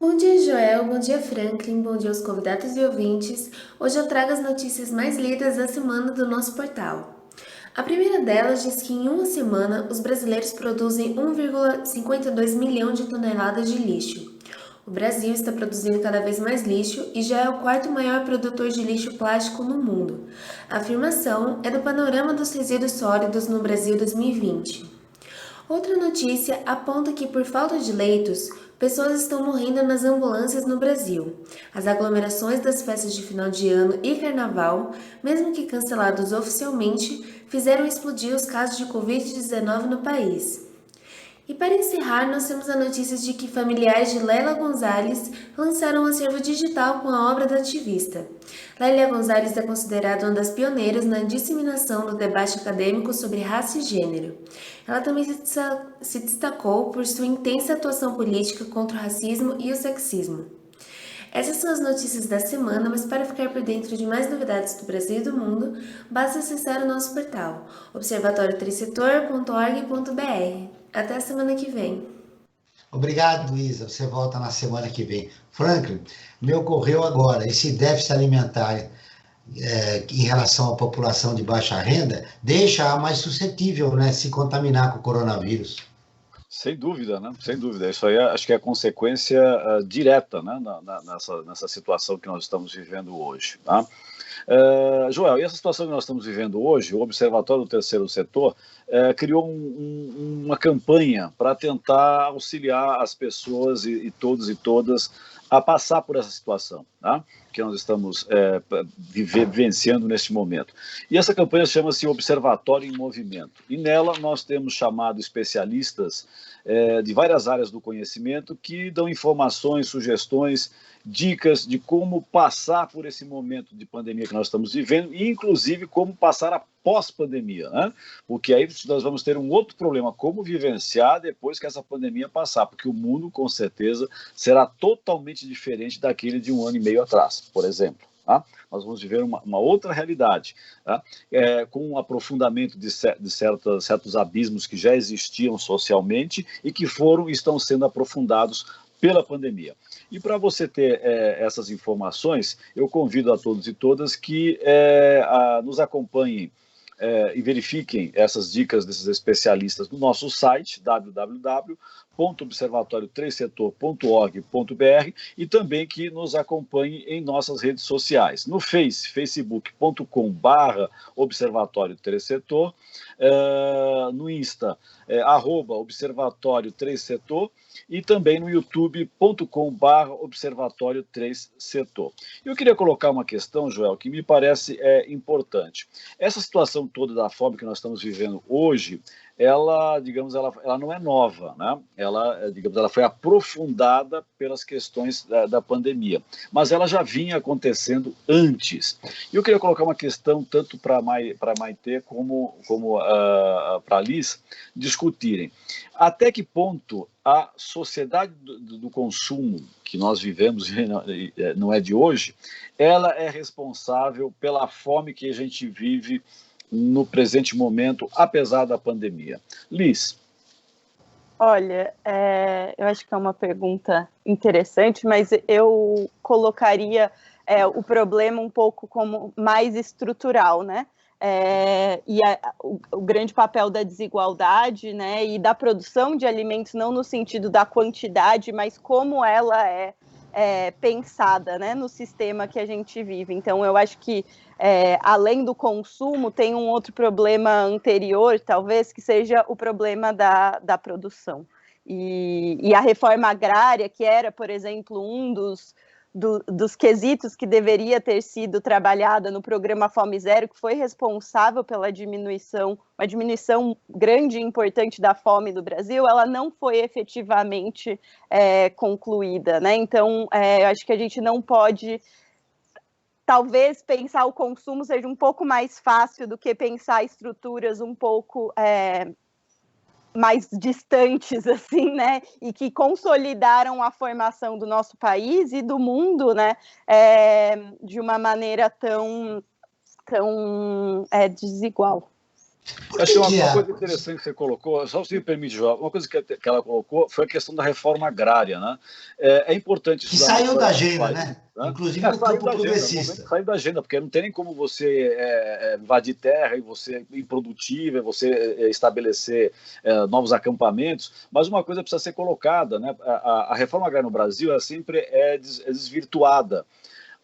Speaker 7: Bom dia, Joel. Bom dia, Franklin. Bom dia aos convidados e ouvintes. Hoje eu trago as notícias mais lidas da semana do nosso portal. A primeira delas diz que em uma semana os brasileiros produzem 1,52 milhão de toneladas de lixo. O Brasil está produzindo cada vez mais lixo e já é o quarto maior produtor de lixo plástico no mundo. A afirmação é do Panorama dos Resíduos Sólidos no Brasil 2020. Outra notícia aponta que, por falta de leitos, pessoas estão morrendo nas ambulâncias no Brasil. As aglomerações das festas de final de ano e carnaval, mesmo que cancelados oficialmente, fizeram explodir os casos de Covid-19 no país. E para encerrar, nós temos a notícia de que familiares de Lélia Gonzalez lançaram um acervo digital com a obra da ativista. Lélia Gonzalez é considerada uma das pioneiras na disseminação do debate acadêmico sobre raça e gênero. Ela também se destacou por sua intensa atuação política contra o racismo e o sexismo. Essas são as notícias da semana, mas para ficar por dentro de mais novidades do Brasil e do mundo, basta acessar o nosso portal, observatoriotrisetor.org.br. Até a semana que vem.
Speaker 2: Obrigado, Isa. Você volta na semana que vem. Franklin, me ocorreu agora, esse déficit alimentar em relação à população de baixa renda, deixa mais suscetível, né, se contaminar com o coronavírus.
Speaker 3: Sem dúvida, né? Sem dúvida. Isso aí acho que é a consequência direta, né? Nessa situação que nós estamos vivendo hoje. Tá? Joel, e essa situação que nós estamos vivendo hoje, o Observatório do Terceiro Setor criou uma campanha para tentar auxiliar as pessoas e todos e todas a passar por essa situação, tá? Que nós estamos vivenciando neste momento. E essa campanha chama-se Observatório em Movimento. E nela nós temos chamado especialistas de várias áreas do conhecimento que dão informações, sugestões, dicas de como passar por esse momento de pandemia que nós estamos vivendo e, inclusive, como passar a pós-pandemia, né? Porque aí nós vamos ter um outro problema, como vivenciar depois que essa pandemia passar, porque o mundo, com certeza, será totalmente diferente daquele de 1 ano e meio atrás, por exemplo. Tá? Nós vamos viver uma outra realidade, tá? Com um aprofundamento de certos abismos que já existiam socialmente e que estão sendo aprofundados pela pandemia. E para você ter essas informações, eu convido a todos e todas que nos acompanhem e verifiquem essas dicas desses especialistas no nosso site, www.observatório3setor.org.br, e também que nos acompanhem em nossas redes sociais, no facebook.com/Observatório 3 Setor, no Insta, @Observatório 3 Setor, e também no youtube.com/Observatório 3 Setor. Eu queria colocar uma questão, Joel, que me parece importante. Essa situação toda da fome que nós estamos vivendo hoje, ela não é nova, né? Ela foi aprofundada pelas questões da pandemia, mas ela já vinha acontecendo antes. E eu queria colocar uma questão tanto para a Maitê como para a Liz discutirem. Até que ponto a sociedade do consumo que nós vivemos, não é de hoje, ela é responsável pela fome que a gente vive no presente momento, apesar da pandemia? Liz.
Speaker 5: Olha, eu acho que é uma pergunta interessante, mas eu colocaria o problema um pouco como mais estrutural, né? O grande papel da desigualdade, né, e da produção de alimentos, não no sentido da quantidade, mas como ela é pensada, né, no sistema que a gente vive. Então, eu acho que, além do consumo, tem um outro problema anterior, talvez, que seja o problema da produção. E a reforma agrária, que era, por exemplo, um dos quesitos que deveria ter sido trabalhada no programa Fome Zero, que foi responsável pela uma diminuição grande e importante da fome do Brasil, ela não foi efetivamente concluída, né? Então, eu acho que a gente não pode, talvez, pensar o consumo seja um pouco mais fácil do que pensar estruturas um pouco mais distantes, assim, né, e que consolidaram a formação do nosso país e do mundo, né, de uma maneira tão desigual.
Speaker 3: Acho que uma coisa interessante que você colocou, só se me permite, João, uma coisa que ela colocou foi a questão da reforma agrária, né? É importante...
Speaker 2: Que saiu da agenda, né? Inclusive no campo progressista.
Speaker 3: Saiu da agenda, porque não tem nem como você invadir terra e você ir produtiva, você estabelecer novos acampamentos, mas uma coisa precisa ser colocada, né? A reforma agrária no Brasil sempre é desvirtuada.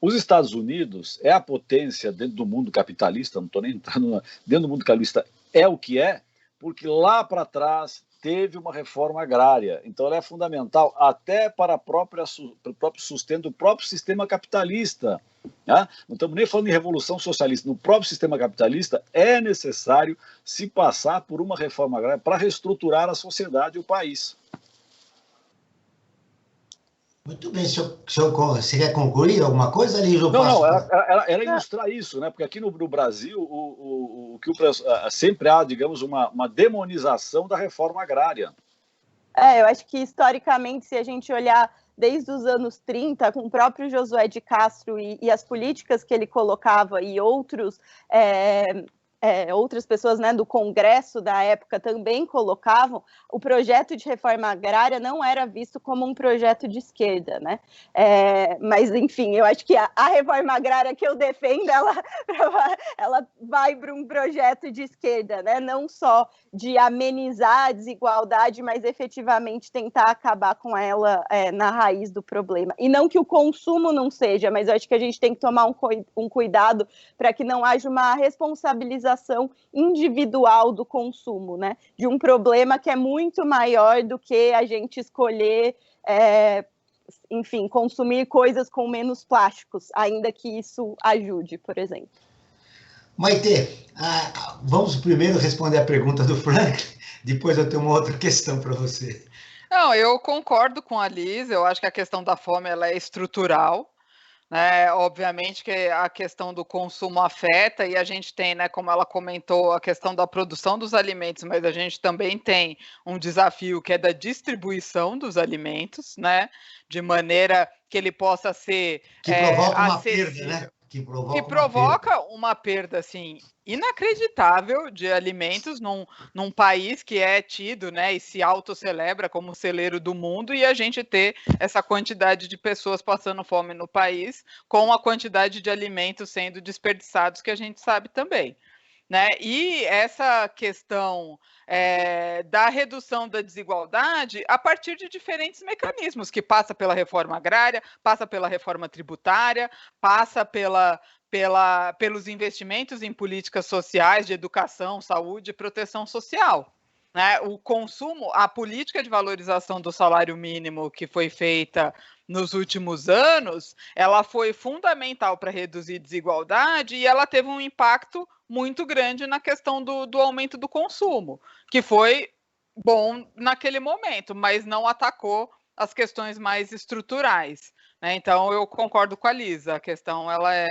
Speaker 3: Os Estados Unidos é a potência dentro do mundo capitalista, não estou nem entrando dentro do mundo capitalista, é o que é, porque lá para trás teve uma reforma agrária. Então ela é fundamental até para o próprio sustento do próprio sistema capitalista. Tá? Não estamos nem falando em revolução socialista. No próprio sistema capitalista é necessário se passar por uma reforma agrária para reestruturar a sociedade e o país.
Speaker 2: Muito bem, você quer concluir alguma coisa ali?
Speaker 3: Era ilustrar isso, né? Porque aqui no Brasil, sempre há, digamos, uma demonização da reforma agrária.
Speaker 5: Eu acho que, historicamente, se a gente olhar desde os anos 30, com o próprio Josué de Castro e as políticas que ele colocava e outros outras pessoas, né, do Congresso da época também colocavam, o projeto de reforma agrária não era visto como um projeto de esquerda, né? Mas, enfim, eu acho que a reforma agrária que eu defendo, ela vai para um projeto de esquerda, né? Não só de amenizar a desigualdade, mas efetivamente tentar acabar com ela na raiz do problema. E não que o consumo não seja, mas eu acho que a gente tem que tomar um cuidado para que não haja uma responsabilização individual do consumo, né? De um problema que é muito maior do que a gente escolher, enfim, consumir coisas com menos plásticos, ainda que isso ajude, por exemplo.
Speaker 2: Maite, vamos primeiro responder a pergunta do Franklin, depois eu tenho uma outra questão para você.
Speaker 4: Não, eu concordo com a Liz, eu acho que a questão da fome ela é estrutural, né? Obviamente que a questão do consumo afeta, e a gente tem, né, como ela comentou, a questão da produção dos alimentos, mas a gente também tem um desafio que é da distribuição dos alimentos, né, de maneira que ele possa ser
Speaker 2: que provoca uma
Speaker 4: acessível.
Speaker 2: Perda, né? Que
Speaker 4: provoca uma perda assim, inacreditável de alimentos num país que é tido, né, e se autocelebra como o celeiro do mundo, e a gente ter essa quantidade de pessoas passando fome no país com a quantidade de alimentos sendo desperdiçados que a gente sabe também. Né? E essa questão da redução da desigualdade a partir de diferentes mecanismos, que passa pela reforma agrária, passa pela reforma tributária, passa pelos investimentos em políticas sociais de educação, saúde e proteção social. Né? O consumo, a política de valorização do salário mínimo que foi feita nos últimos anos, ela foi fundamental para reduzir desigualdade e ela teve um impacto muito grande na questão do aumento do consumo, que foi bom naquele momento, mas não atacou as questões mais estruturais. Né? Então, eu concordo com a Lisa, a questão ela é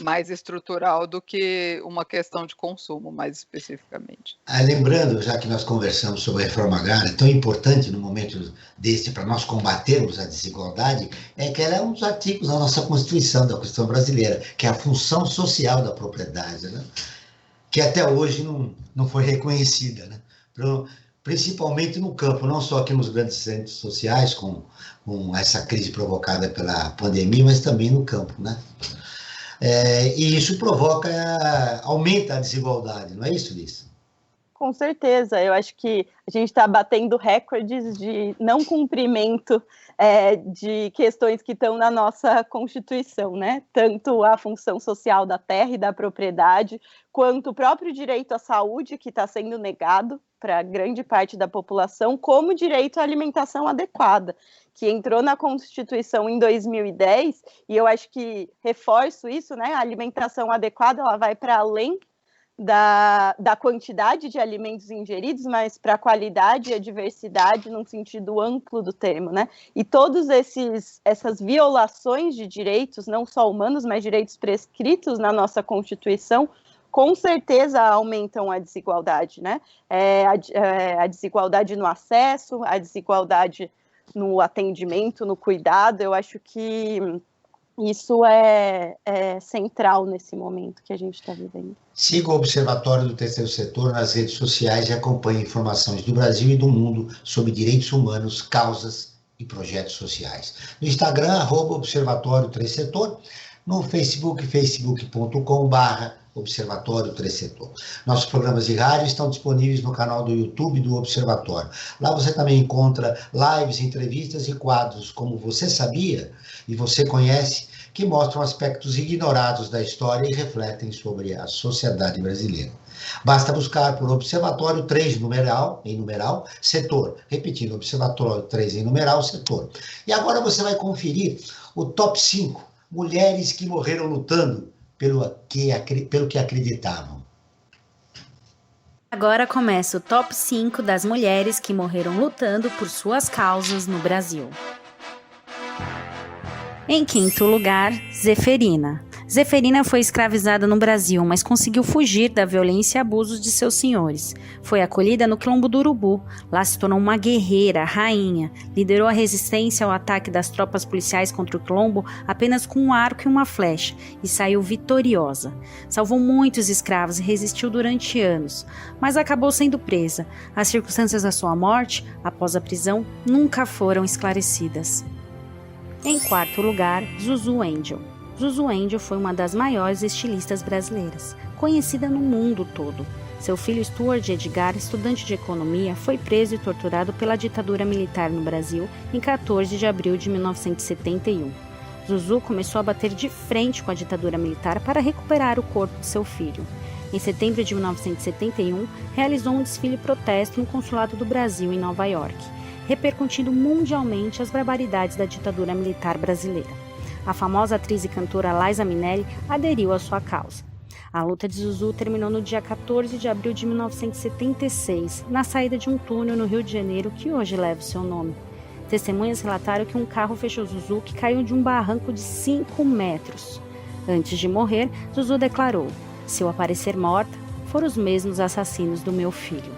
Speaker 4: mais estrutural do que uma questão de consumo, mais especificamente.
Speaker 2: Lembrando, já que nós conversamos sobre a reforma agrária, tão importante no momento desse para nós combatermos a desigualdade, é que ela é um dos artigos da nossa Constituição, da Constituição brasileira, que é a função social da propriedade, né? Que até hoje não foi reconhecida, né? Principalmente no campo, não só aqui nos grandes centros sociais, com essa crise provocada pela pandemia, mas também no campo, né? E isso aumenta a desigualdade, não é isso, Liz?
Speaker 5: Com certeza, eu acho que a gente está batendo recordes de não cumprimento de questões que estão na nossa Constituição, né? Tanto a função social da terra e da propriedade, quanto o próprio direito à saúde, que está sendo negado para grande parte da população, como o direito à alimentação adequada, que entrou na Constituição em 2010, e eu acho que reforço isso, né? A alimentação adequada ela vai para além da quantidade de alimentos ingeridos, mas para a qualidade e a diversidade num sentido amplo do termo, né? E todas essas violações de direitos, não só humanos, mas direitos prescritos na nossa Constituição, com certeza aumentam a desigualdade, né? A desigualdade no acesso, a desigualdade no atendimento, no cuidado. Eu acho que isso é central nesse momento que a gente está vivendo.
Speaker 2: Siga o Observatório do Terceiro Setor nas redes sociais e acompanhe informações do Brasil e do mundo sobre direitos humanos, causas e projetos sociais. No Instagram, @Observatório 3 Setor, no Facebook, facebook.com/Observatório 3 Setor. Nossos programas de rádio estão disponíveis no canal do YouTube do Observatório. Lá você também encontra lives, entrevistas e quadros como Você Sabia e Você Conhece, que mostram aspectos ignorados da história e refletem sobre a sociedade brasileira. Basta buscar por Observatório 3 em numeral, Setor. Repetindo, Observatório 3 em numeral, Setor. E agora você vai conferir o top 5 mulheres que morreram lutando pelo que acreditavam.
Speaker 8: Agora começa o top 5 das mulheres que morreram lutando por suas causas no Brasil. Em quinto lugar, Zeferina. Zeferina foi escravizada no Brasil, mas conseguiu fugir da violência e abusos de seus senhores. Foi acolhida no Quilombo do Urubu. Lá se tornou uma guerreira, rainha. Liderou a resistência ao ataque das tropas policiais contra o Quilombo apenas com um arco e uma flecha, e saiu vitoriosa. Salvou muitos escravos e resistiu durante anos, mas acabou sendo presa. As circunstâncias da sua morte, após a prisão, nunca foram esclarecidas. Em quarto lugar, Zuzu Angel. Zuzu Angel foi uma das maiores estilistas brasileiras, conhecida no mundo todo. Seu filho Stuart Edgar, estudante de economia, foi preso e torturado pela ditadura militar no Brasil em 14 de abril de 1971. Zuzu começou a bater de frente com a ditadura militar para recuperar o corpo de seu filho. Em setembro de 1971, realizou um desfile protesto no Consulado do Brasil em Nova York, repercutindo mundialmente as barbaridades da ditadura militar brasileira. A famosa atriz e cantora Liza Minnelli aderiu à sua causa. A luta de Zuzu terminou no dia 14 de abril de 1976, na saída de um túnel no Rio de Janeiro que hoje leva o seu nome. Testemunhas relataram que um carro fechou Zuzu, que caiu de um barranco de 5 metros. Antes de morrer, Zuzu declarou: "Se eu aparecer morta, foram os mesmos assassinos do meu filho."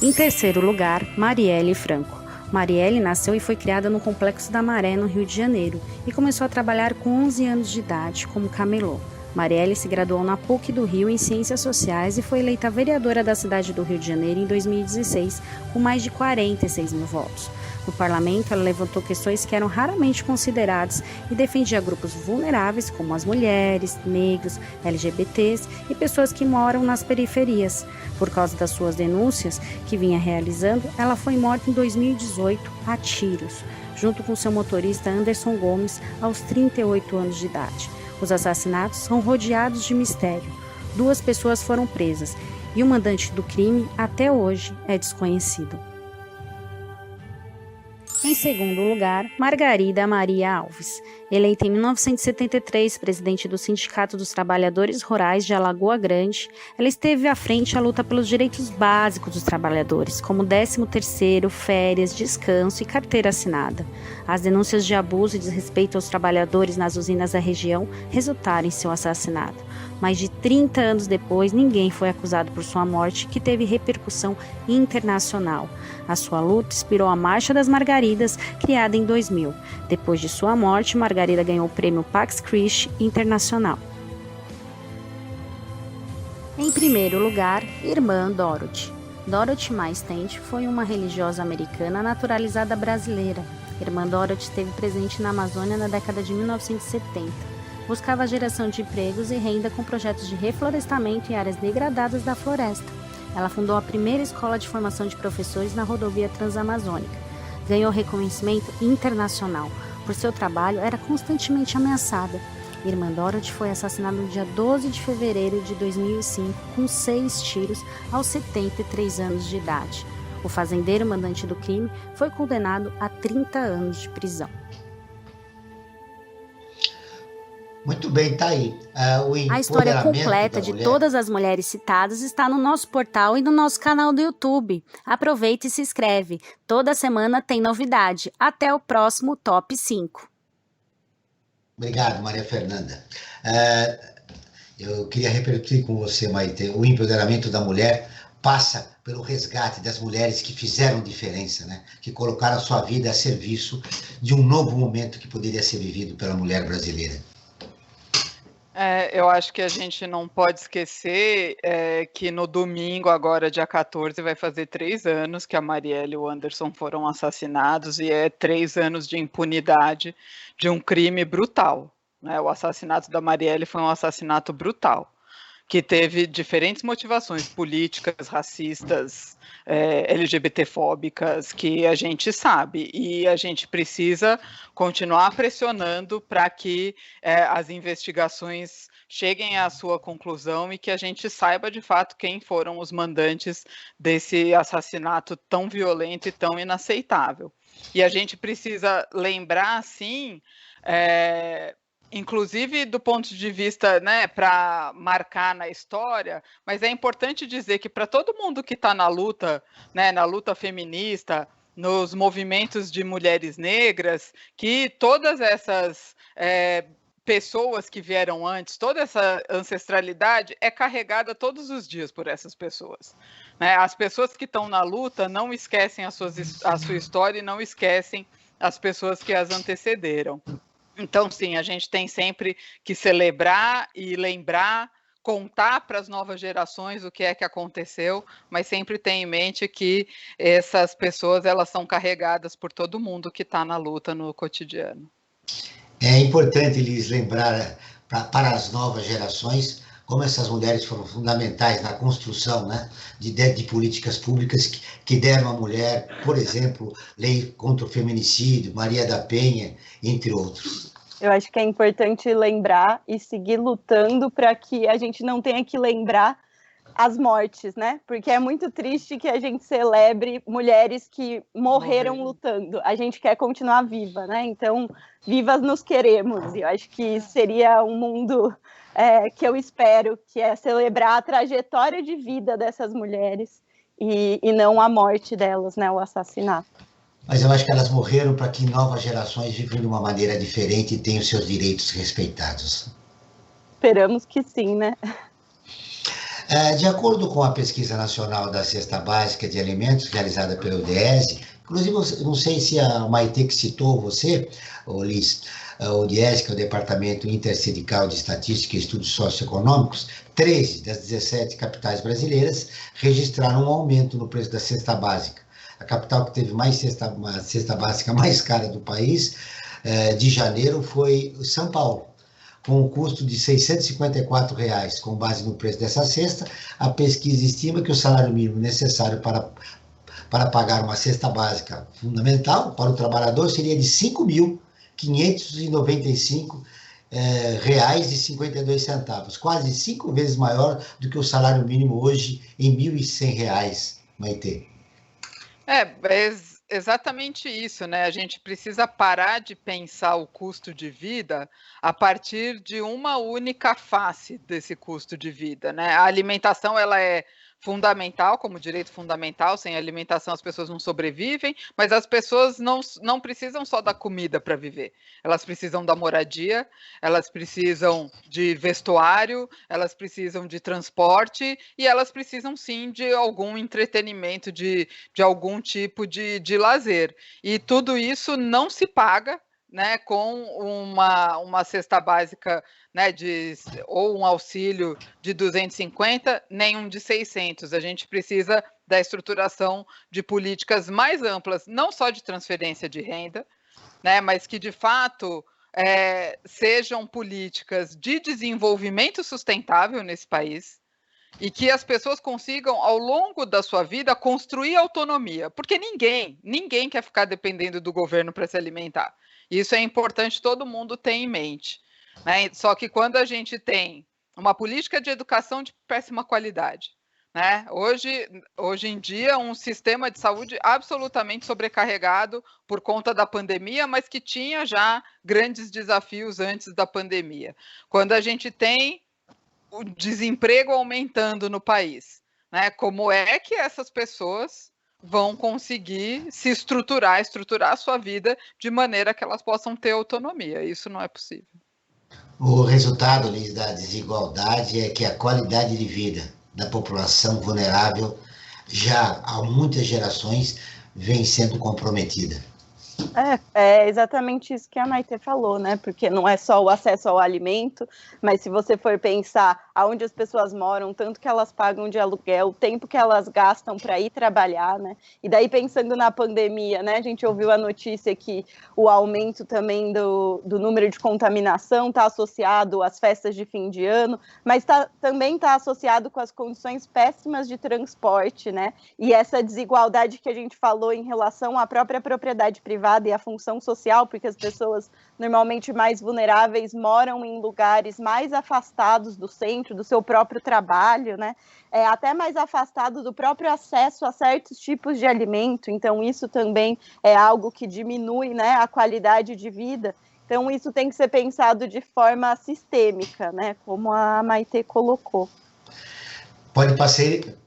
Speaker 8: Em terceiro lugar, Marielle Franco. Marielle nasceu e foi criada no Complexo da Maré, no Rio de Janeiro, e começou a trabalhar com 11 anos de idade como camelô. Marielle se graduou na PUC do Rio em Ciências Sociais e foi eleita vereadora da cidade do Rio de Janeiro em 2016, com mais de 46 mil votos. No parlamento, ela levantou questões que eram raramente consideradas e defendia grupos vulneráveis como as mulheres, negros, LGBTs e pessoas que moram nas periferias. Por causa das suas denúncias que vinha realizando, ela foi morta em 2018 a tiros, junto com seu motorista Anderson Gomes, aos 38 anos de idade. Os assassinatos são rodeados de mistério. 2 pessoas foram presas e o mandante do crime, até hoje, é desconhecido. Em segundo lugar, Margarida Maria Alves. Eleita em 1973 presidente do Sindicato dos Trabalhadores Rurais de Alagoa Grande, ela esteve à frente à luta pelos direitos básicos dos trabalhadores, como 13º, férias, descanso e carteira assinada. As denúncias de abuso e desrespeito aos trabalhadores nas usinas da região resultaram em seu assassinato. Mais de 30 anos depois, ninguém foi acusado por sua morte, que teve repercussão internacional. A sua luta inspirou a Marcha das Margaridas, criada em 2000. Depois de sua morte, Margarida ganhou o prêmio Pax Christi Internacional. Em primeiro lugar, Irmã Dorothy. Dorothy Maestent foi uma religiosa americana naturalizada brasileira. Irmã Dorothy esteve presente na Amazônia na década de 1970. Buscava a geração de empregos e renda com projetos de reflorestamento em áreas degradadas da floresta. Ela fundou a primeira escola de formação de professores na rodovia Transamazônica. Ganhou reconhecimento internacional. Por seu trabalho, era constantemente ameaçada. Irmã Dorothy foi assassinada no dia 12 de fevereiro de 2005, com 6 tiros, aos 73 anos de idade. O fazendeiro mandante do crime foi condenado a 30 anos de prisão.
Speaker 2: Muito bem, tá aí.
Speaker 8: A história completa de todas as mulheres citadas está no nosso portal e no nosso canal do YouTube. Aproveita e se inscreve. Toda semana tem novidade. Até o próximo Top 5.
Speaker 2: Obrigado, Maria Fernanda. Eu queria repetir com você, Maite, o empoderamento da mulher passa pelo resgate das mulheres que fizeram diferença, né? Que colocaram a sua vida a serviço de um novo momento que poderia ser vivido pela mulher brasileira.
Speaker 4: Eu acho que a gente não pode esquecer que no domingo, agora dia 14, vai fazer 3 anos que a Marielle e o Anderson foram assassinados, e 3 anos de impunidade de um crime brutal, né? O assassinato da Marielle foi um assassinato brutal, que teve diferentes motivações políticas, racistas, LGBTfóbicas, que a gente sabe, e a gente precisa continuar pressionando para que as investigações cheguem à sua conclusão e que a gente saiba de fato quem foram os mandantes desse assassinato tão violento e tão inaceitável. E a gente precisa lembrar, sim, inclusive do ponto de vista, né, para marcar na história, mas é importante dizer que para todo mundo que está na luta, né, na luta feminista, nos movimentos de mulheres negras, que todas essas pessoas que vieram antes, toda essa ancestralidade é carregada todos os dias por essas pessoas, né? As pessoas que estão na luta não esquecem a sua história e não esquecem as pessoas que as antecederam. Então, sim, a gente tem sempre que celebrar e lembrar, contar para as novas gerações o que é que aconteceu, mas sempre tem em mente que essas pessoas, elas são carregadas por todo mundo que está na luta no cotidiano.
Speaker 2: É importante lhes lembrar para as novas gerações como essas mulheres foram fundamentais na construção, né, de políticas públicas que deram à mulher, por exemplo, lei contra o feminicídio, Maria da Penha, entre outros.
Speaker 5: Eu acho que é importante lembrar e seguir lutando para que a gente não tenha que lembrar as mortes, né? Porque é muito triste que a gente celebre mulheres que morreram lutando. A gente quer continuar viva, né? Então, vivas nos queremos. E eu acho que seria um mundo que eu espero, que é celebrar a trajetória de vida dessas mulheres e não a morte delas, né? O assassinato.
Speaker 2: Mas eu acho que elas morreram para que novas gerações vivam de uma maneira diferente e tenham seus direitos respeitados.
Speaker 5: Esperamos que sim, né?
Speaker 2: De acordo com a pesquisa nacional da Cesta Básica de Alimentos, realizada pela UDESE, inclusive, não sei se a Maitê que citou você, Liz, o UDESE, que é o Departamento Intersindical de Estatística e Estudos Socioeconômicos, 13 das 17 capitais brasileiras registraram um aumento no preço da cesta básica. A capital que teve a cesta básica mais cara do país, de janeiro, foi São Paulo, com um custo de R$ 654, com base no preço dessa cesta. A pesquisa estima que o salário mínimo necessário para pagar uma cesta básica fundamental para o trabalhador seria de R$ 5.595,52, quase 5 vezes maior do que o salário mínimo hoje em R$ 1.100, Maitê.
Speaker 4: É exatamente isso, né? A gente precisa parar de pensar o custo de vida a partir de uma única face desse custo de vida, né? A alimentação, ela é fundamental, como direito fundamental. Sem alimentação as pessoas não sobrevivem, mas as pessoas não precisam só da comida para viver. Elas precisam da moradia, elas precisam de vestuário, elas precisam de transporte e elas precisam sim de algum entretenimento, de algum tipo de lazer. E tudo isso não se paga, né, com uma cesta básica, né, ou um auxílio de 250, nem um de 600. A gente precisa da estruturação de políticas mais amplas, não só de transferência de renda, né, mas que de fato sejam políticas de desenvolvimento sustentável nesse país e que as pessoas consigam, ao longo da sua vida, construir autonomia, porque ninguém quer ficar dependendo do governo para se alimentar. Isso é importante todo mundo ter em mente, né? Só que quando a gente tem uma política de educação de péssima qualidade, né? Hoje em dia, um sistema de saúde absolutamente sobrecarregado por conta da pandemia, mas que tinha já grandes desafios antes da pandemia. Quando a gente tem o desemprego aumentando no país, né? Como é que essas pessoas vão conseguir se estruturar a sua vida de maneira que elas possam ter autonomia? Isso não é possível.
Speaker 2: O resultado, Liz, da desigualdade é que a qualidade de vida da população vulnerável já há muitas gerações vem sendo comprometida.
Speaker 5: É exatamente isso que a Maitê falou, né? Porque não é só o acesso ao alimento, mas se você for pensar aonde as pessoas moram, tanto que elas pagam de aluguel, o tempo que elas gastam para ir trabalhar, né? E daí pensando na pandemia, né? A gente ouviu a notícia que o aumento também do número de contaminação está associado às festas de fim de ano, mas também está associado com as condições péssimas de transporte, né? E essa desigualdade que a gente falou em relação à própria propriedade privada e a função social, porque as pessoas normalmente mais vulneráveis moram em lugares mais afastados do centro, do seu próprio trabalho, né? Até mais afastado do próprio acesso a certos tipos de alimento. Então, isso também é algo que diminui, né, a qualidade de vida. Então, isso tem que ser pensado de forma sistêmica, né, como a Maitê colocou.
Speaker 2: Pode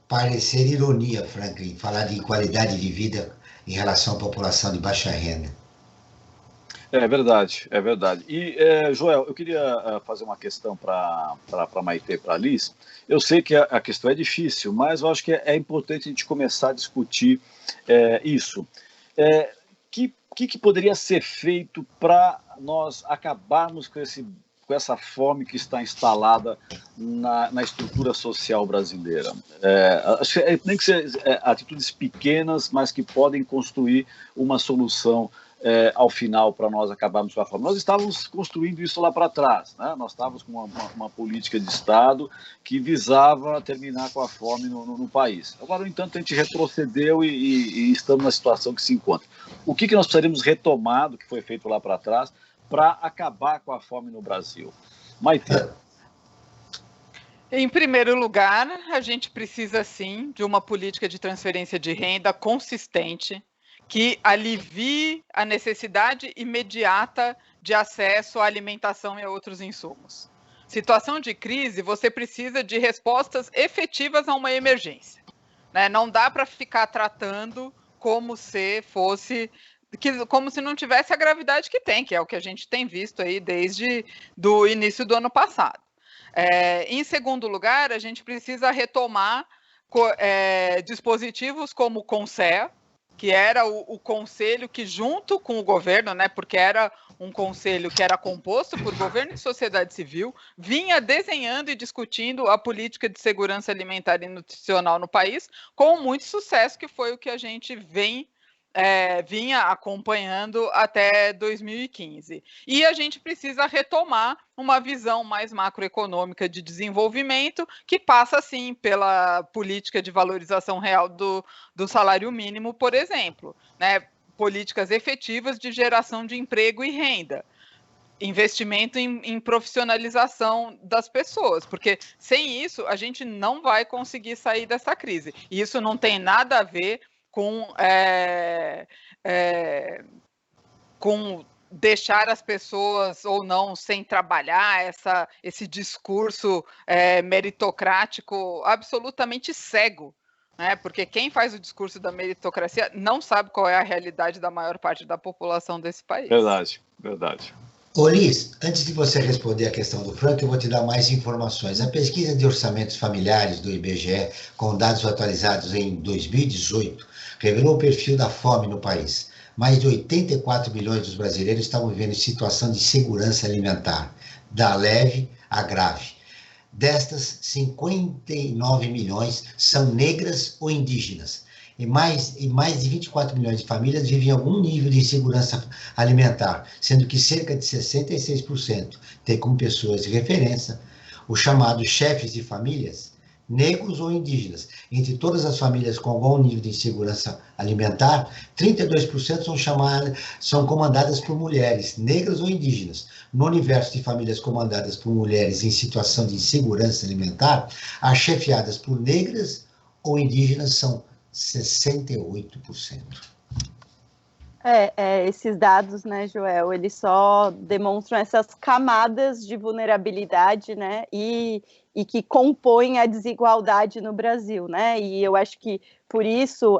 Speaker 2: parecer ironia, Franklin, falar de qualidade de vida em relação à população de baixa renda.
Speaker 3: É verdade, é verdade. E, Joel, eu queria fazer uma questão para Maite e para a Liz. Eu sei que a questão é difícil, mas eu acho que é importante a gente começar a discutir isso. Que poderia ser feito para nós acabarmos com essa fome que está instalada na estrutura social brasileira? Acho que nem que sejam atitudes pequenas, mas que podem construir uma solução ao final para nós acabarmos com a fome. Nós estávamos construindo isso lá para trás, né? Nós estávamos com uma política de Estado que visava terminar com a fome no país. Agora, no entanto, a gente retrocedeu e estamos na situação que se encontra. O que nós precisaríamos retomar do que foi feito lá para trás para acabar com a fome no Brasil? Maite.
Speaker 4: Em primeiro lugar, a gente precisa, sim, de uma política de transferência de renda consistente, que alivie a necessidade imediata de acesso à alimentação e a outros insumos. Situação de crise, você precisa de respostas efetivas a uma emergência, né? Não dá para ficar tratando como se não tivesse a gravidade que tem, que é o que a gente tem visto aí desde o início do ano passado. Em segundo lugar, a gente precisa retomar dispositivos como o CONSEA, que era o conselho que, junto com o governo, né, porque era um conselho que era composto por governo e sociedade civil, vinha desenhando e discutindo a política de segurança alimentar e nutricional no país, com muito sucesso, que foi o que a gente vinha acompanhando até 2015. E a gente precisa retomar uma visão mais macroeconômica de desenvolvimento, que passa, sim, pela política de valorização real do salário mínimo, por exemplo, né? Políticas efetivas de geração de emprego e renda, investimento em profissionalização das pessoas, porque sem isso a gente não vai conseguir sair dessa crise. E isso não tem nada a ver com deixar as pessoas ou não sem trabalhar, esse discurso meritocrático absolutamente cego, né? Porque quem faz o discurso da meritocracia não sabe qual é a realidade da maior parte da população desse país.
Speaker 3: Verdade, verdade.
Speaker 2: Ô Liz, antes de você responder a questão do Frank, eu vou te dar mais informações. A pesquisa de orçamentos familiares do IBGE, com dados atualizados em 2018, revelou o perfil da fome no país. Mais de 84 milhões dos brasileiros estavam vivendo em situação de segurança alimentar, da leve à grave. Destas, 59 milhões são negras ou indígenas. E mais de 24 milhões de famílias vivem em algum nível de insegurança alimentar, sendo que cerca de 66% têm como pessoas de referência os chamados chefes de famílias, negros ou indígenas. Entre todas as famílias com algum nível de insegurança alimentar, 32% são comandadas por mulheres, negras ou indígenas. No universo de famílias comandadas por mulheres em situação de insegurança alimentar, as chefiadas por negras ou indígenas são 68%.
Speaker 5: Esses dados, né, Joel, eles só demonstram essas camadas de vulnerabilidade, né, e que compõem a desigualdade no Brasil, né, e eu acho que por isso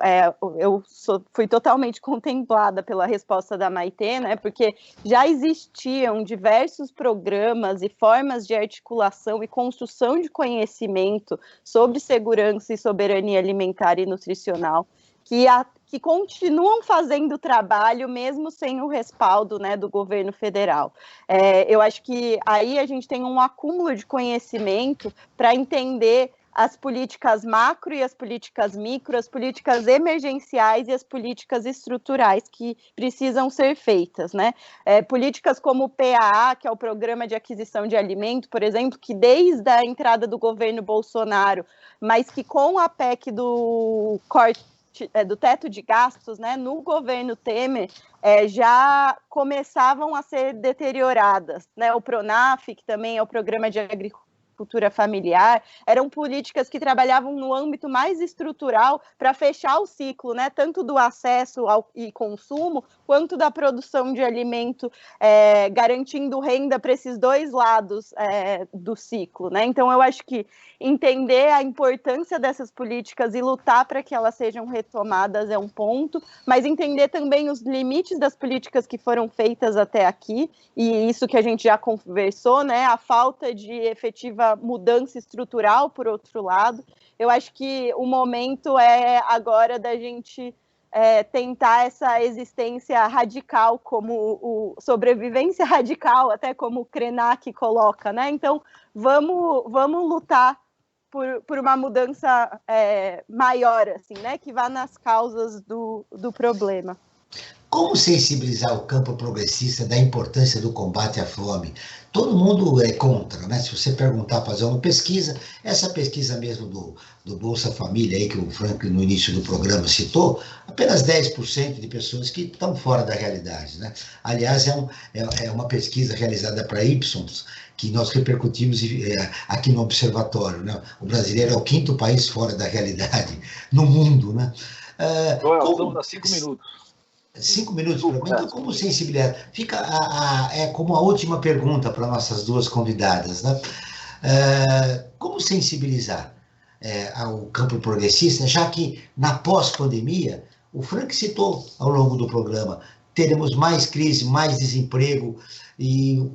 Speaker 5: fui totalmente contemplada pela resposta da Maite, né, porque já existiam diversos programas e formas de articulação e construção de conhecimento sobre segurança e soberania alimentar e nutricional, que continuam fazendo trabalho mesmo sem o respaldo, né, do governo federal. Eu acho que aí a gente tem um acúmulo de conhecimento para entender as políticas macro e as políticas micro, as políticas emergenciais e as políticas estruturais que precisam ser feitas, né? Políticas como o PAA, que é o Programa de Aquisição de Alimento, por exemplo, que desde a entrada do governo Bolsonaro, mas que com a PEC do teto de gastos, né, no governo Temer, já começavam a ser deterioradas, né? O PRONAF, que também é o Programa de Agricultura agricultura familiar, eram políticas que trabalhavam no âmbito mais estrutural para fechar o ciclo, né, tanto do acesso e consumo, quanto da produção de alimento, garantindo renda para esses dois lados do ciclo, né? Então, eu acho que entender a importância dessas políticas e lutar para que elas sejam retomadas é um ponto, mas entender também os limites das políticas que foram feitas até aqui, e isso que a gente já conversou, né? A falta de efetiva mudança estrutural, por outro lado. Eu acho que o momento é agora da gente tentar essa existência radical, como sobrevivência radical, até como o Krenak coloca, né? Então, vamos lutar por uma mudança maior, assim, né? Que vá nas causas do problema.
Speaker 2: Como sensibilizar o campo progressista da importância do combate à fome? Todo mundo é contra, né? Se você perguntar, fazer uma pesquisa, essa pesquisa mesmo do Bolsa Família, aí que o Franklin no início do programa citou, apenas 10% de pessoas que estão fora da realidade, né? Aliás, é uma pesquisa realizada para Ipsos, que nós repercutimos aqui no Observatório, né? O brasileiro é o 5º país fora da realidade no mundo, né?
Speaker 3: Estamos a 5 minutos.
Speaker 2: 5 minutos para mim, então como sensibilidade? Fica como a última pergunta para nossas duas convidadas, né? Como sensibilizar ao campo progressista, já que na pós-pandemia, o Frank citou ao longo do programa, teremos mais crise, mais desemprego e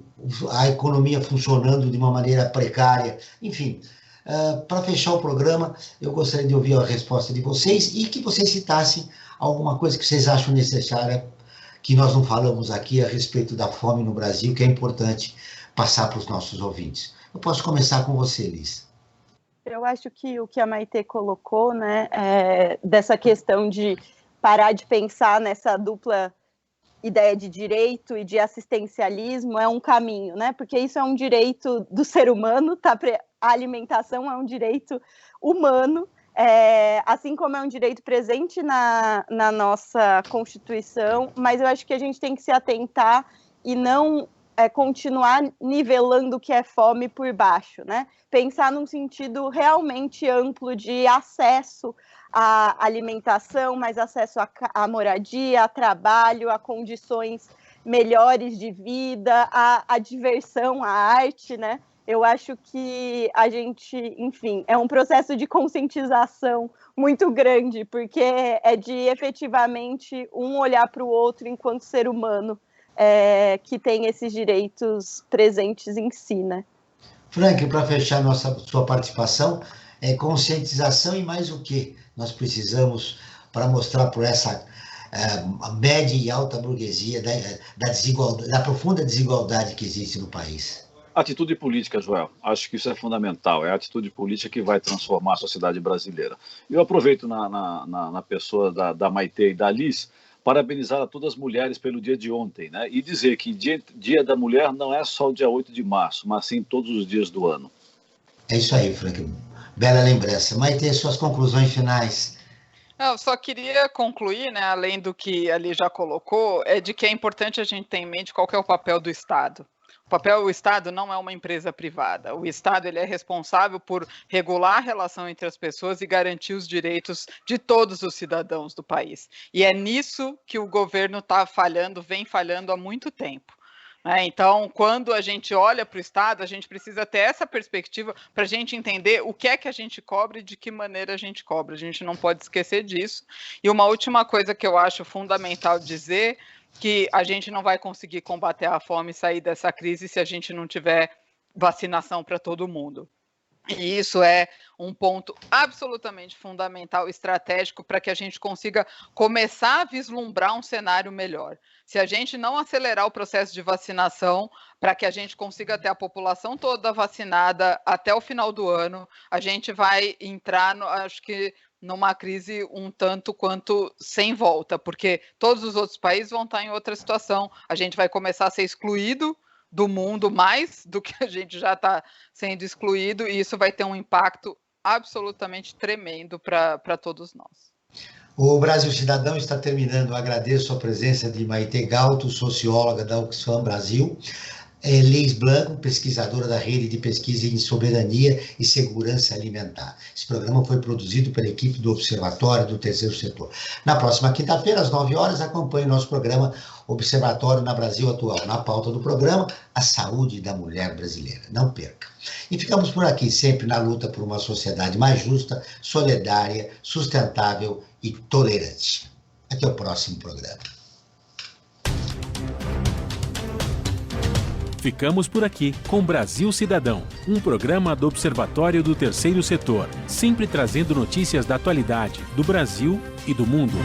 Speaker 2: a economia funcionando de uma maneira precária, enfim. Para fechar o programa, eu gostaria de ouvir a resposta de vocês e que vocês citassem alguma coisa que vocês acham necessária, que nós não falamos aqui a respeito da fome no Brasil, que é importante passar para os nossos ouvintes. Eu posso começar com você, Liz.
Speaker 5: Eu acho que o que a Maitê colocou, né, dessa questão de parar de pensar nessa dupla ideia de direito e de assistencialismo é um caminho, né? Porque isso é um direito do ser humano, tá? A alimentação é um direito humano, assim como é um direito presente na nossa Constituição, mas eu acho que a gente tem que se atentar e não continuar nivelando o que é fome por baixo, né? Pensar num sentido realmente amplo de acesso à alimentação, mais acesso à moradia, a trabalho, a condições melhores de vida, a diversão, a arte, né? Eu acho que a gente, enfim, é um processo de conscientização muito grande, porque é de efetivamente um olhar para o outro enquanto ser humano que tem esses direitos presentes em si, né?
Speaker 2: Frank, para fechar sua participação, conscientização e mais o que nós precisamos para mostrar por essa média e alta burguesia da profunda desigualdade que existe no país?
Speaker 3: Atitude política, Joel. Acho que isso é fundamental. É a atitude política que vai transformar a sociedade brasileira. Eu aproveito na pessoa da Maitê e da Liz, parabenizar a todas as mulheres pelo dia de ontem, né? E dizer que dia da mulher não é só o dia 8 de março, mas sim todos os dias do ano.
Speaker 2: É isso aí, Frank. Bela lembrança. Maitê, suas conclusões finais.
Speaker 4: Eu só queria concluir, né, além do que ali já colocou, de que é importante a gente ter em mente qual que é o papel do Estado. O Estado não é uma empresa privada. O Estado ele é responsável por regular a relação entre as pessoas e garantir os direitos de todos os cidadãos do país. E é nisso que o governo está falhando, vem falhando há muito tempo. Então, quando a gente olha para o Estado, a gente precisa ter essa perspectiva para a gente entender o que é que a gente cobra e de que maneira a gente cobra. A gente não pode esquecer disso. E uma última coisa que eu acho fundamental dizer, que a gente não vai conseguir combater a fome e sair dessa crise se a gente não tiver vacinação para todo mundo. E isso é um ponto absolutamente fundamental, estratégico, para que a gente consiga começar a vislumbrar um cenário melhor. Se a gente não acelerar o processo de vacinação, para que a gente consiga ter a população toda vacinada até o final do ano, a gente vai entrar, acho que, numa crise um tanto quanto sem volta, porque todos os outros países vão estar em outra situação. A gente vai começar a ser excluído do mundo mais do que a gente já está sendo excluído, e isso vai ter um impacto absolutamente tremendo para todos nós.
Speaker 2: O Brasil Cidadão está terminando. Eu agradeço a presença de Maitê Galto, socióloga da Oxfam Brasil. Leis Blanco, pesquisadora da Rede de Pesquisa em Soberania e Segurança Alimentar. Esse programa foi produzido pela equipe do Observatório do Terceiro Setor. Na próxima quinta-feira, às 9 horas, acompanhe o nosso programa Observatório na Brasil Atual. Na pauta do programa, a saúde da mulher brasileira. Não perca. E ficamos por aqui, sempre na luta por uma sociedade mais justa, solidária, sustentável e tolerante. Até o próximo programa.
Speaker 1: Ficamos por aqui com Brasil Cidadão, um programa do Observatório do Terceiro Setor, sempre trazendo notícias da atualidade, do Brasil e do mundo.